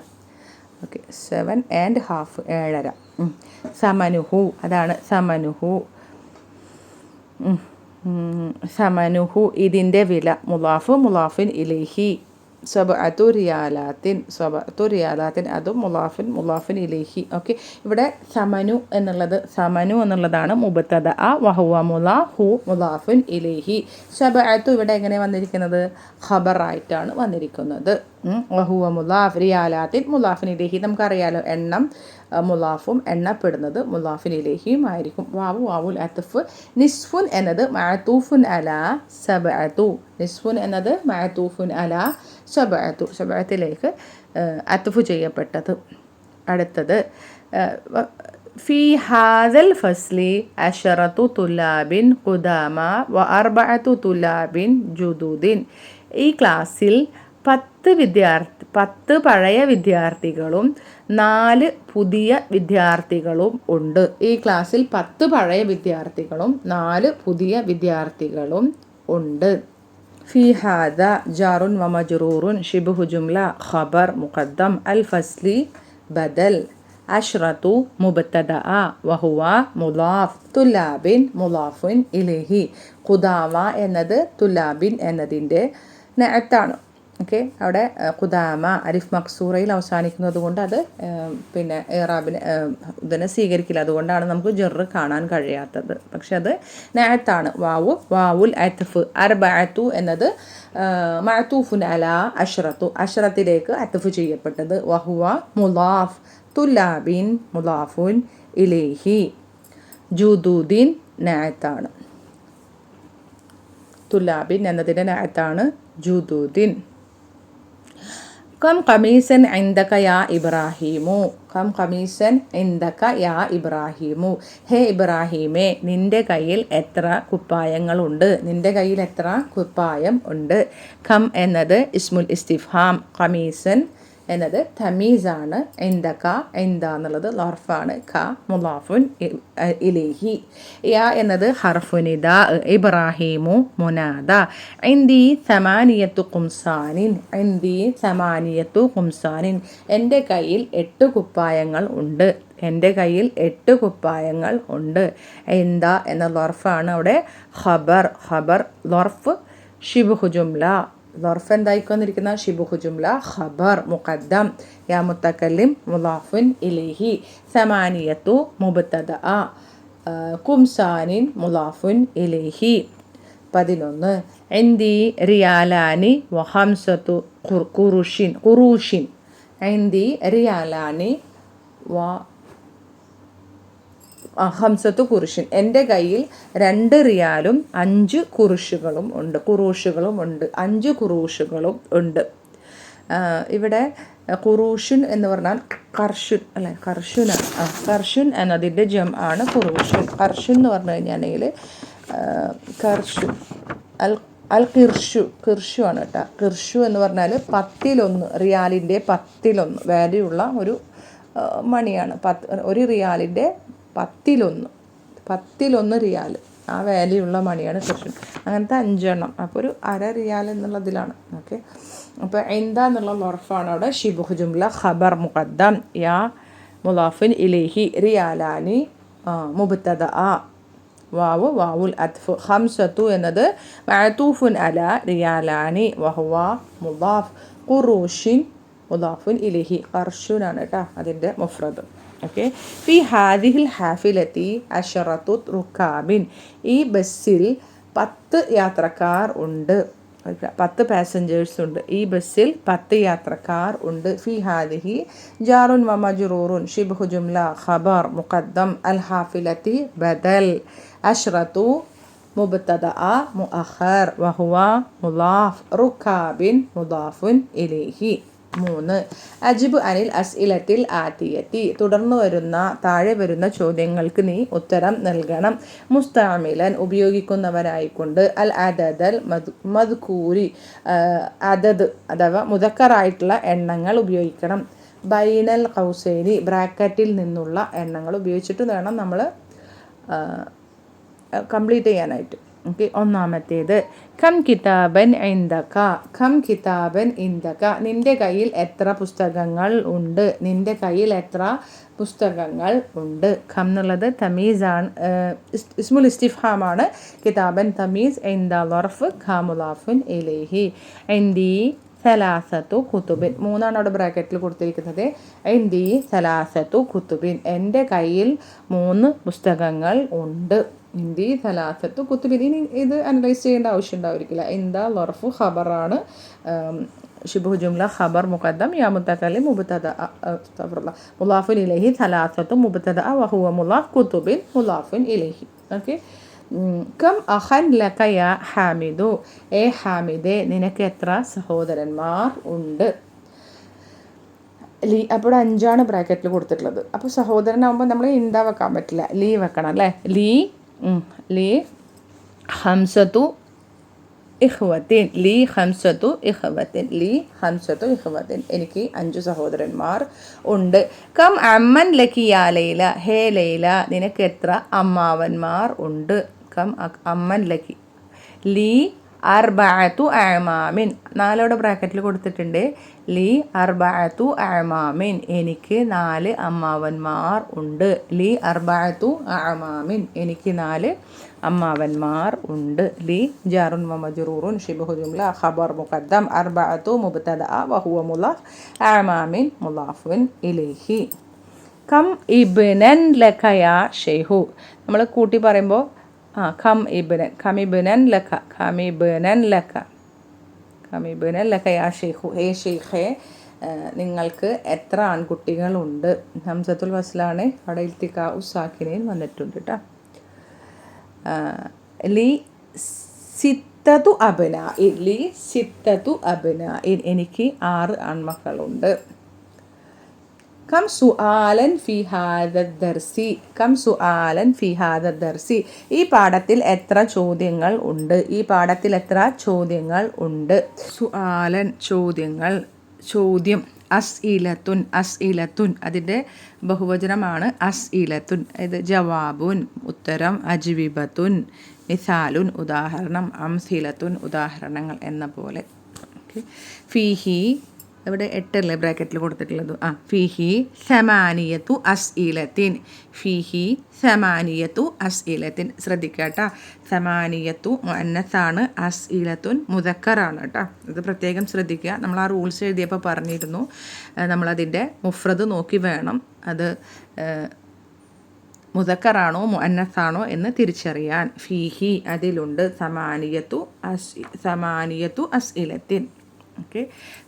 ഓക്കെ, 7.5 7.5. സമനുഹു അതാണ് സമനുഹു. സമനുഹു ഇതിൻ്റെ വില. മുലാഫ് മുലാഫിൻ ഇലൈഹി. സബഅതു റിയാലാത്തിൻ അതും മുലാഫിൻ ഇലൈഹി. ഓക്കെ, ഇവിടെ സമനു എന്നുള്ളതാണ് മുബ്തദഅ വഹുവ മുലാഫുൻ ഇലൈഹി. സബഅതു ഇവിടെ എങ്ങനെ വന്നിരിക്കുന്നത്? ഖബറായിട്ടാണ് വന്നിരിക്കുന്നത്. വഹുവ മുലാഫ്. റിയാലാത്തിൻ മുലാഫിൻ ഇലൈഹി. നമുക്കറിയാലോ, എണ്ണം മുലാഫും എണ്ണപ്പെടുന്നത് മുലാഫിൻ ഇലൈഹിയും ആയിരിക്കും. വാവുൽ അത്ഫ്. നിസ്ഫുൻ എന്നത് മഅതൂഫുൻ അലാ സബഅതു. നിസ്ഫുൻ എന്നത് മഅതൂഫുൻ അലാ സബഅതു. സബഅത്തിലേക്ക് അത്ഫ് ചെയ്യപ്പെട്ടത്. അടുത്തത് ഫി ഹാദൽ ഫസ്ലി അഷറത്തു തുലാബിൻ ഖുദാമ വ അർബഅത്തു തുലാബിൻ ജുദൂദിൻ. ഈ ക്ലാസ്സിൽ 10 പഴയ വിദ്യാർത്ഥികളും 4 പുതിയ വിദ്യാർത്ഥികളും ഉണ്ട്. ഈ ക്ലാസ്സിൽ 10 പഴയ വിദ്യാർത്ഥികളും 4 പുതിയ വിദ്യാർത്ഥികളും ഉണ്ട്. ഫി ഹാദ ജാറുൻ വ മജ്റൂറുൻ ശിബ്ഹു ജുംല ഖബർ മുഖദ്ദം അൽ ഫസ്ലി ബദൽ അഷ്റത്തു മുബ്തദഅ വഹുവ മുളാഫ് തുലാബിൻ മുളാഫുൻ ഇലൈഹി. ഖുദാമ എന്നത് തുലാബിൻ എന്നതിൻ്റെ നഅത്താണ്. ഓക്കെ, അവിടെ ഖുദാമ അലിഫ് മക്സൂറയിൽ അവസാനിക്കുന്നത് കൊണ്ട് അത് പിന്നെ ഇറാബിനെ ഇതിനെ സ്വീകരിക്കില്ല. അതുകൊണ്ടാണ് നമുക്ക് ജെറ് കാണാൻ കഴിയാത്തത്. പക്ഷെ അത് നഅത്താണ്. വാവുൽ അത്ഫ്. അർബഅത്തു എന്നത് മഅതൂഫുൻ അലാ അഷ്റത്തു, അഷ്റത്തിലേക്ക് അത്ഫ് ചെയ്യപ്പെട്ടത്. വഹുവ മുളാഫ് തുലാബിൻ മുളാഫുൻ ഇലൈഹി. ജുദൂദിൻ നഅത്താണ്. തുലാബിൻ എന്നതിൻ്റെ നഅത്താണ് ജുദൂദിൻ. കം ഖമീസൻ ഇൻദക യാ ഇബ്രാഹിമു. കം ഖമീസൻ ഇൻദക യാ ഇബ്രാഹിമു. ഹേ ഇബ്രാഹിമേ, നിൻ്റെ കയ്യിൽ എത്ര കുപ്പായങ്ങളുണ്ട്? നിൻ്റെ കയ്യിൽ എത്ര കുപ്പായം ഉണ്ട്? കം എന്നത് ഇസ്മുൽ ഇസ്തിഫ്ഹാം. ഖമീസൻ എന്നത് തമീസാണ്. ഇൻദക ഇൻദ എന്നുള്ളത് ലർഫാണ്. ക മുളാഫുൻ ഇലൈഹി. യാ എന്നത് ഹർഫു നിദാ. ഇബ്രാഹിമു മുനാദ. ഇൻദി സമാനിയത്തു ഖുംസാനിൻ. ഇൻദി സമാനിയത്തു ഖുംസാനിൻ. എൻ്റെ കയ്യിൽ 8 കുപ്പായങ്ങൾ ഉണ്ട്. എൻ്റെ കയ്യിൽ 8 കുപ്പായങ്ങൾ ഉണ്ട്. ഇൻദ എന്ന ലർഫാണ് അവിടെ ഖബർ. ഖബർ ലർഫ് ശിബ്ഹു ജുംല. ലർഫ് എന്തായിക്കൊന്നിരിക്കുന്ന ശിബ്ഹു ജുംല ഖബർ മുഖദ്ദം യാ മുത്തക്കല്ലിം മുളാഫുൻ ഇലൈഹി. സമാനിയത്തു മുബ്തദഅ ഖുംസാനിൻ മുളാഫുൻ ഇലൈഹി. 11 ഇൻദി റിയാലാനി വ ഖംസത്തു ഖുറൂഷിൻ. ഇൻദി റിയാലാനി വ ഹംസത്തു കുറുഷിൻ. എൻ്റെ കയ്യിൽ 2 റിയാലും 5 കുറുഷുകളും ഉണ്ട്. 5 കുറൂഷുകളും ഉണ്ട്. ഇവിടെ ഖുറൂഷുൻ എന്ന് പറഞ്ഞാൽ കർഷുൻ അല്ലേ, കർഷുനാണ്. കർഷുൻ എന്നതിൻ്റെ ജം ആണ് ഖുറൂഷുൻ. കർഷുൻ എന്ന് പറഞ്ഞു കഴിഞ്ഞാൽ കർഷുൻ അൽ കിർഷു ആണ് കേട്ടോ. കിർഷു എന്ന് പറഞ്ഞാൽ 10 റിയാലിൻ്റെ 10 വാല്യൂ ഉള്ള ഒരു മണിയാണ്. 1 റിയാലിൻ്റെ 10 റിയാൽ ആ വാല്യൂ ഉള്ള മണിയാണ് കിർഷുൻ. അങ്ങനത്തെ 5 എണ്ണം. അപ്പോൾ ഒരു 1/2 റിയാൽ എന്നുള്ളതിലാണ്. ഓക്കെ, അപ്പോൾ എന്താ എന്നുള്ള ലർഫാണ് അവിടെ ശിബ്ഹു ജുംല ഖബർ മുഖദ്ദം യാ മുളാഫുൻ ഇലൈഹി. റിയാലാനി മുബ്തദഅ. വാവുൽ അത്ഫ്. ഖംസത്തു എന്നത് മഅതൂഫുൻ അലാ റിയാലാനി വഹുവ മുളാഫ്. ഖുറൂഷിൻ മുളാഫുൻ ഇലൈഹി. ഖർഷുനാണ് കേട്ടോ അതിൻ്റെ മുഫ്രദ്. ഓക്കെ, ഫി ഹാദിഹിൽ ഹാഫിലത്തി അഷറത്തു റുക്കാബിൻ. ഈ ബസ്സിൽ 10 യാത്രക്കാർ ഉണ്ട്. 10 പാസഞ്ചേഴ്സ് ഉണ്ട്. ഈ ബസ്സിൽ 10 യാത്രക്കാർ ഉണ്ട്. ഫി ഹാദിഹി ജാറുൻ വ മജ്റൂറുൻ ശിബ്ഹു ജുംല ഖബർ മുഖദ്ദം അൽ ഹാഫിലത്തി ബദൽ അഷ്റത്തു മുബ്തദഅ മുഅഖർ വഹുവ മുളാഫ് റുക്കാബിൻ മുളാഫുൻ ഇലൈഹി. 3 അജിബ് അനിൽ അസ്ഇലത്തിൽ ആതിയത്തി. തുടർന്ന് വരുന്ന താഴെ വരുന്ന ചോദ്യങ്ങൾക്ക് നീ ഉത്തരം നൽകണം. മുസ്തഅമിലൻ ഉപയോഗിക്കുന്നവരായിക്കൊണ്ട് അൽ അദദൽ മദ്കൂരി അദദ് അഥവാ മുദക്കറായിട്ടുള്ള എണ്ണങ്ങൾ ഉപയോഗിക്കണം. ബൈനൽ ഖൗസൈനി ബ്രാക്കറ്റിൽ നിന്നുള്ള എണ്ണങ്ങൾ ഉപയോഗിച്ചിട്ട് വേണം നമ്മൾ കംപ്ലീറ്റ് ചെയ്യാനായിട്ട്. ഓക്കെ, ഒന്നാമത്തേത് കം കിതാബൻ ഇൻദക. കം കിതാബൻ ഇൻദക. നിൻ്റെ കയ്യിൽ എത്ര പുസ്തകങ്ങൾ ഉണ്ട്? നിൻ്റെ കയ്യിൽ എത്ര പുസ്തകങ്ങൾ ഉണ്ട്? കം എന്നുള്ളത് തമീസാണ്, ഇസ്മുൽ ഇസ്തിഫ്ഹാമാണ്. കിതാബൻ തമീസ്. ഇൻദ ലർഫ് ഖ മുളാഫുൻ ഇലൈഹി. ഇൻദി സലാസത്തു കുത്തുബിൻ. 3 അവിടെ ബ്രാക്കറ്റിൽ കൊടുത്തിരിക്കുന്നത്. ഇൻദി സലാസത്തു കുത്തുബിൻ. എൻ്റെ കയ്യിൽ 3 പുസ്തകങ്ങൾ ഉണ്ട്. ഇന്ദി സലാസത്തു കുത്തുബിൻ. ഇനി ഇത് അനലൈസ് ചെയ്യേണ്ട ആവശ്യം ഉണ്ടായിരിക്കില്ല. ഇന്ദ ലർഫു ഖബറാണ്. ശിബ്ഹു ജുംല ഖബർ മുഖദ്ദം യാ മുത്തകല്ലിം മുബ്തദഅ മുളാഫുൻ ഇലൈഹി സലാസത്തു മുബ്തദഅ വഹുവ മുളാഫ് കുത്തുബിൻ മുളാഫുൻ ഇലൈഹി. ഓക്കെ, കം അഖൻ ലക യാ ഹാമിദു. ഹാമിദെ, നിനക്ക് എത്ര സഹോദരന്മാർ ഉണ്ട്? ലീ അപ്പോൾ 5 ബ്രാക്കറ്റിൽ കൊടുത്തിട്ടുള്ളത്. അപ്പോൾ സഹോദരനാകുമ്പോൾ നമ്മൾ എന്താ വെക്കാൻ പറ്റില്ല, ലീ വെക്കണം അല്ലേ. ലീ ഹംസത്തു ഇഖ്വത്തിൻ, ലീ ഹംസത്തു ഇഖ്വത്തിൻ, ലീ ഹംസത്തു ഇഖ്വത്തിൻ, എനിക്ക് 5 സഹോദരന്മാർ ഉണ്ട്. കം അമ്മൻ ലക്കി യാ ലൈല, ഹേ ലൈല നിനക്ക് എത്ര അമ്മാവന്മാർ ഉണ്ട്. കം അമ്മൻ ലക്കി. ലീ അർബഅതു അഅമാമിൻ, 4 ബ്രാക്കറ്റിൽ കൊടുത്തിട്ടുണ്ട്. ലീ അർബഅതു അഅമാമിൻ, എനിക്ക് 4 അമ്മാവന്മാർ ഉണ്ട്. ലീ അർബഅതു അഅമാമിൻ, എനിക്ക് 4 അമ്മാവന്മാർ ഉണ്ട്. ലീ ജാറുൻ വ മജ്റൂറുൻ ശിബ്ഹു ജുംല ഖബർ മുഖദ്ദം അർബഅതു മുബ്തദഅ വ ഹുവ മുളാഫ് അഅമാമിൻ മുളാഫുൻ ഇലൈഹി. കം ഇബ്നൻ ലക യാ ഷൈഖു, നമ്മൾ കൂട്ടി പറയുമ്പോൾ കം ഇബ്നൻ, കമിബ്നൻ ലക, കമിബ്നൻ ലക, കമിബ്നൻ ലക യാ ഷൈഖു, ഹേ ഷെയ്ഖേ നിങ്ങൾക്ക് എത്ര ആൺകുട്ടികളുണ്ട്. ഹംസത്തുൽ വസ്ലാണ്, അവിടെ ഇൽത്തിഖാ ഉസാക്കിനയിൽ വന്നിട്ടുണ്ട് കേട്ടോ. ലി സിത്തതു അബ്നാഇൻ, ലി സിത്തതു അബ്നാഇൻ, എനിക്ക് 6 ആൺമക്കളുണ്ട്. കം സുആലൻ ഫി ഹാദ ദർസി, കം സുആലൻ ഫി ഹാദ ദർസി, ഈ പാഠത്തിൽ എത്ര ചോദ്യങ്ങൾ ഉണ്ട്, ഈ പാഠത്തിൽ എത്ര ചോദ്യങ്ങൾ ഉണ്ട്. സുആലൻ ചോദ്യങ്ങൾ, ചോദ്യം. അസ്ഇലത്തുൻ, അസ്ഇലത്തുൻ അതിൻ്റെ ബഹുവചനമാണ് അസ്ഇലത്തുൻ. ഇത് ജവാബുൻ ഉത്തരം, അജ്വിബത്തുൻ മിസാലുൻ ഉദാഹരണം, അംസിലത്തുൻ ഉദാഹരണങ്ങൾ എന്ന പോലെ. ഓക്കെ. ഫീഹി ഇവിടെ 8 ബ്രാക്കറ്റിൽ കൊടുത്തിട്ടുള്ളത്. ഫീഹി സമാനിയത്തു അസ്ഇലത്തിൻ, ഫീഹി സമാനിയത്തു അസ്ഇലത്തിൻ. ശ്രദ്ധിക്കുക, സമാനിയത്തു മുഅന്നസാണ്, അസ്ഇലത്തുൻ മുദക്കറാണ് കേട്ടോ. ഇത് പ്രത്യേകം ശ്രദ്ധിക്കുക. നമ്മൾ ആ റൂൾസ് എഴുതിയപ്പോൾ പറഞ്ഞിരുന്നു നമ്മളതിൻ്റെ മുഫ്രദ് നോക്കി വേണം അത് മുദക്കറാണോ മുഅന്നസാണോ എന്ന് തിരിച്ചറിയാൻ. ഫീഹി അതിലുണ്ട് സമാനിയത്തു അസ്ഇലത്തിൻ. ഓക്കെ.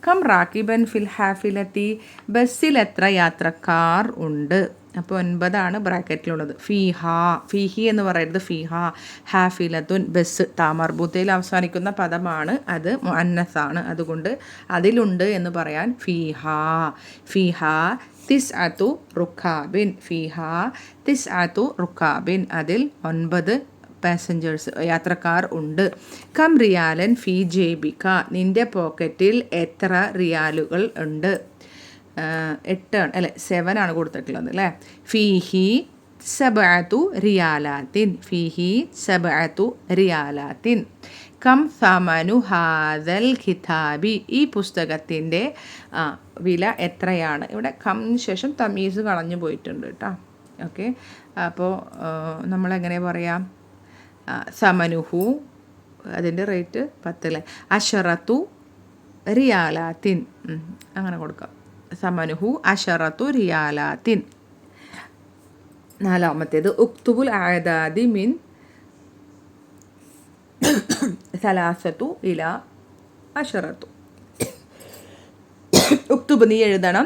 കം റാക്കിബൻ ഫിൽ ഹാഫിലത്തി, ബസ്സിൽ എത്ര യാത്രക്കാർ ഉണ്ട്. അപ്പോൾ 9 ബ്രാക്കറ്റിലുള്ളത്. ഫീഹാ, ഫീഹി എന്ന് പറയുന്നത് ഫീഹാ, ഹാഫിലത്തുൻ ബസ്, താമർബൂത്തയിൽ അവസാനിക്കുന്ന പദമാണ്, അത് മുഅന്നസാണ്, അതുകൊണ്ട് അതിലുണ്ട് എന്ന് പറയാൻ ഫീഹാ. ഫീഹാ തിസ്അതു റുക്കാബിൻ, ഫീഹാ തിസ്അതു റുക്കാബിൻ, അതിൽ 9 പാസഞ്ചേഴ്സ് യാത്രക്കാർ ഉണ്ട്. കം റിയാലൻ ഫി ജേബിക, നിൻ്റെ പോക്കറ്റിൽ എത്ര റിയാലുകൾ ഉണ്ട്. 8 അല്ലേ, 7 കൊടുത്തിട്ടുള്ളത് അല്ലേ. ഫീഹി സബഅതു റിയാലാത്തിൻ, ഫീഹി സബഅതു റിയാലാത്തിൻ. കം സമനു ഹാദൽ കിതാബി, ഈ പുസ്തകത്തിൻ്റെ വില എത്രയാണ്. ഇവിടെ കമ്മിന് ശേഷം തമീസ് കളഞ്ഞു പോയിട്ടുണ്ട് കേട്ടോ. ഓക്കെ. അപ്പോൾ നമ്മളെങ്ങനെ പറയാം, സമനുഹു അതിൻ്റെ റേറ്റ് 10 അല്ലേ. അഷറത്തു റിയാലാത്തിൻ, അങ്ങനെ കൊടുക്കാം. സമനുഹു അഷറത്തു റിയാലാത്തിൻ. 4ാമത്തേത് ഉക്തുബുൽ ആദാദി മിൻ 3 ഇലാ 10. ഉക്തുബ് നീ എഴുതണം,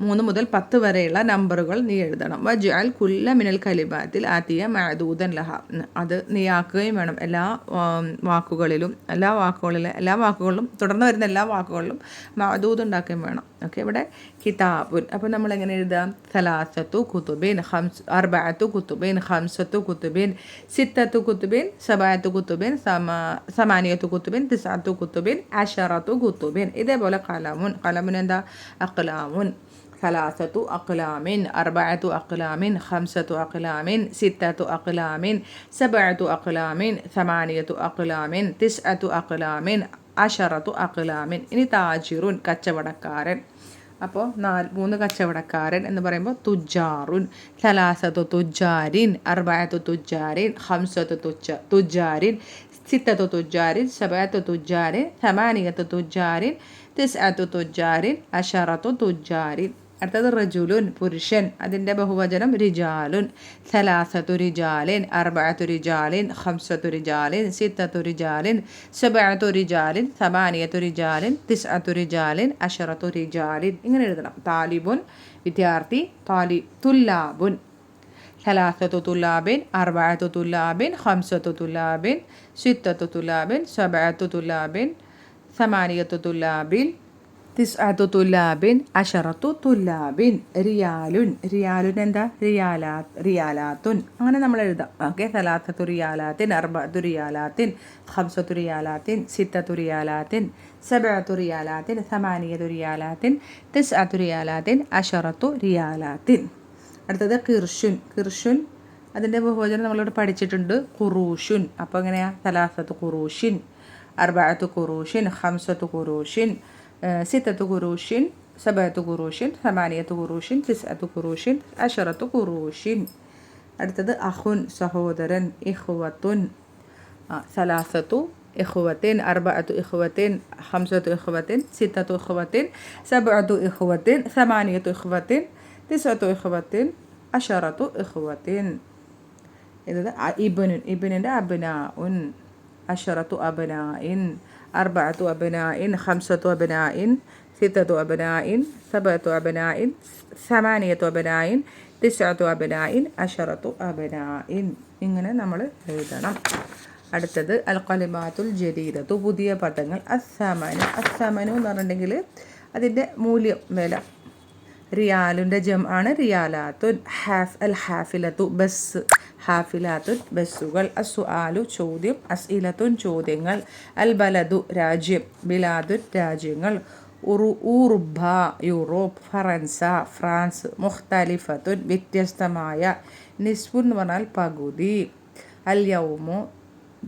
3 മുതൽ 10 വരെയുള്ള നമ്പറുകൾ നീ എഴുതണം. വജ്അൽ കുല്ല മിനൽ കലിമാത്തിൽ ആതിയ മഅദൂദൻ ലഹ, അത് നീ ആക്കുകയും വേണം. എല്ലാ വാക്കുകളിലും തുടർന്ന് വരുന്ന എല്ലാ വാക്കുകളിലും മഅദൂദ് ഉണ്ടാക്കുകയും വേണം. ഓക്കെ. ഇവിടെ കിതാബുൻ, അപ്പോൾ നമ്മൾ എങ്ങനെ എഴുതാം. സലാസത്തു കുതുബിൻ, 4 കുതുബിൻ, 5 കുതുബിൻ, 6 കുതുബിൻ, 7 കുതുബിൻ, 8 കുതുബിൻ, 9 കുതുബിൻ, 10 കുതുബിൻ. ഇതേപോലെ കലമുൻ എന്താ, അഖ്ലാമുൻ. 3 അഖ്ലാമിൻ, 4 അഖ്ലാമിൻ, 5 അഖ്ലാമിൻ, 6 അഖ്ലാമിൻ, 7 അഖ്ലാമിൻ, 8 അഖ്ലാമിൻ, 9 അഖ്ലാമിൻ, 10 അഖ്ലാമിൻ. ഇനി താജിറുൻ കച്ചവടക്കാരൻ. അപ്പോൾ 3 കച്ചവടക്കാരൻ എന്ന് പറയുമ്പോൾ തുജാറുൻ, 3 തുജാരിൻ, 4 തുജാരിൻ, 5 തുജാരിൻ, 6 തുജാരിൻ, 7 തുജാരിൻ, 8 തുജാരിൻ, 9 തുജാരിൻ, 10 തുജാരിൻ. അടുത്തത് റജുലുൻ പുരുഷൻ, അതിൻ്റെ ബഹുവചനം റിജാലുൻ. 3 റിജാലിൻ, 4 റിജാലിൻ, 5 റിജാലിൻ, 6 റിജാലിൻ, 7 റിജാലിൻ, 8 റിജാലിൻ, 9 റിജാലിൻ, 10 റിജാലിൻ. ഇങ്ങനെ എഴുതണം. താലിബുൻ വിദ്യാർത്ഥി, തുല്ലാബുൻ. 3 തുല്ലാബിൻ, 4 തുല്ലാബിൻ, 5 തുല്ലാബിൻ, 6 തുല്ലാബിൻ, 7 തുല്ലാബിൻ, 8 തുല്ലാബിൻ, തിസ്അതു തുല്ലാബിൻ അശറത്തു തുല്ലാബിൻ. റിയാലുൻ എന്താ റിയാലാത്തുൻ അങ്ങനെ നമ്മൾ എഴുതാം. ഓക്കെ, സലാസത്തു റിയാലാത്തിൻ, അർബഅത്തു റിയാലാത്തിൻ, ഖംസത്തു റിയാലാത്തിൻ, സിത്തത്തു റിയാലാത്തിൻ, സബഅത്തു റിയാലാത്തിൻ, സമാനിയത്തു റിയാലാത്തിൻ, തിസ്അത്തു റിയാലാത്തിൻ, അശറത്തു റിയാലാത്തിൻ. അടുത്തത് കിർഷുൻ അതിൻ്റെ ബഹുവചനം നമ്മളിവിടെ പഠിച്ചിട്ടുണ്ട്. ഖുറൂഷുൻ. അപ്പോൾ എങ്ങനെയാണ്? സലാസത്തു ഖുറൂഷിൻ, അർബഅത്തു ഖുറൂഷിൻ, ഖംസത്തു ഖുറൂഷിൻ, സിത്തത്തു ഖുറൂഷിൻ, സബഅത്തു ഖുറൂഷിൻ, സമാനിയത്തു ഖുറൂഷിൻ, തിസ്അത്തു ഖുറൂഷിൻ, അശറത്തു ഖുറൂഷിൻ. അടുത്തത് അഖുൻ സഹോദരൻ. ഇഖ്വത്തുൻ സലാസത്തു ഇഖ്വത്തിൻ, അർബഅത്തു ഇഖ്വത്തിൻ, ഖംസത്തു ഇഖ്വത്തിൻ, സിത്തത്തു ഇഖ്വത്തിൻ, സബഅത്തു ഇഖ്വത്തിൻ, സമാനിയത്തു ഇഖ്വത്തിൻ, തിസ്അത്തു ഇഖ്വത്തിൻ, അശറത്തു ഇഖ്വത്തിൻ. ഇത് ഇബ്നിൻ്റെ അബ്നാഉൻ, അശറത്തു അബ്നാഇൻ, അർബഅത്തു അബ്നാഇൻ, ഖംസത്തു അബ്നാഇൻ, സിത്തത്തു അബ്നാഇൻ, സബഅത്തു അബ്നാഇൻ, സമാനിയത്തു അബ്നാഇൻ, തിസ്അത്തു അബ്നാഇൻ, അശറത്തു അബ്നാഇൻ. ഇങ്ങനെ നമ്മൾ എഴുതണം. അടുത്തത് അൽ കലിമാത്തുൽ ജദീദത്തു, പുതിയ പദങ്ങൾ. അസ്സമനു എന്ന് പറഞ്ഞിട്ടുണ്ടെങ്കിൽ അതിൻ്റെ മൂല്യം, വില. റിയാലുൻ്റെ ജം ആണ് റിയാലാത്തുൻ. അൽ ഹാഫിലത്തു ബസ്, ഹാഫിലാത്തുൻ ബസ്സുകൾ. അസ്സുആലു ചോദ്യം, അസ്ഇലത്തുൻ ചോദ്യങ്ങൾ. അൽ ബലദു രാജ്യം, ബിലാദുൻ രാജ്യങ്ങൾ. ഉറുബ യൂറോപ്പ്, ഫറൻസ ഫ്രാൻസ്. മുഖ്തലിഫത്തുൻ വ്യത്യസ്തമായ. നിസ്ഫുൻ എന്ന് പറഞ്ഞാൽ പകുതി. അൽ യൗമു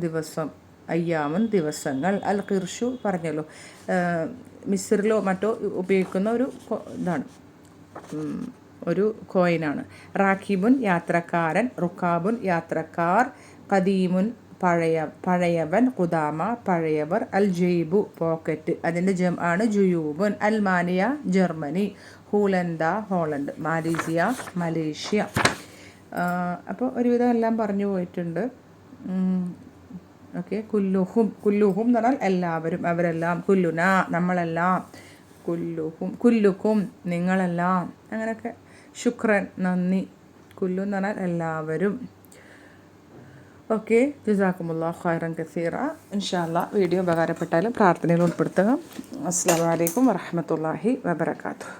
ദിവസം, അയ്യാമുൻ ദിവസങ്ങൾ. അൽ ഖിർഷു പറഞ്ഞല്ലോ, മിസ്രിലോ മറ്റോ ഉപയോഗിക്കുന്ന ഒരു ഇതാണ്, ഒരു കോയിനാണ്. റാക്കിബുൻ യാത്രക്കാരൻ, റുക്കാബുൻ യാത്രക്കാർ. ഖദീമുൻ പഴയവൻ, ഖുദാമ പഴയവർ. അൽ ജയ്ബു പോക്കറ്റ്, അതിൻ്റെ ജം ആണ് ജുയൂബുൻ. അൽമാനിയ ജർമ്മനി. ഹൂലന്ത ഹോളണ്ട്. മാലേഷ്യ മലേഷ്യ. അപ്പോൾ ഒരുവിധം എല്ലാം പറഞ്ഞു പോയിട്ടുണ്ട്. ഓക്കെ, കുല്ലുഹും എന്ന് പറഞ്ഞാൽ എല്ലാവരും, അവരെല്ലാം. കുല്ലുന നമ്മളെല്ലാം. കുല്ലുക്കും നിങ്ങളെല്ലാം, അങ്ങനെയൊക്കെ. ശുക്രൻ നന്ദി. കുല്ലു എന്ന് പറഞ്ഞാൽ എല്ലാവരും. ഓക്കെ, ജസാക്കുമുല്ലാഹു ഖൈറൻ കസീറ. ഇൻഷാ അല്ലാഹ് വീഡിയോ ഉപകാരപ്പെട്ടാലും പ്രാർത്ഥനയിൽ ഉൾപ്പെടുത്തുക. അസ്സലാമു അലൈക്കും വറഹ്മത്തുള്ളാഹി വബറകാതുഹു.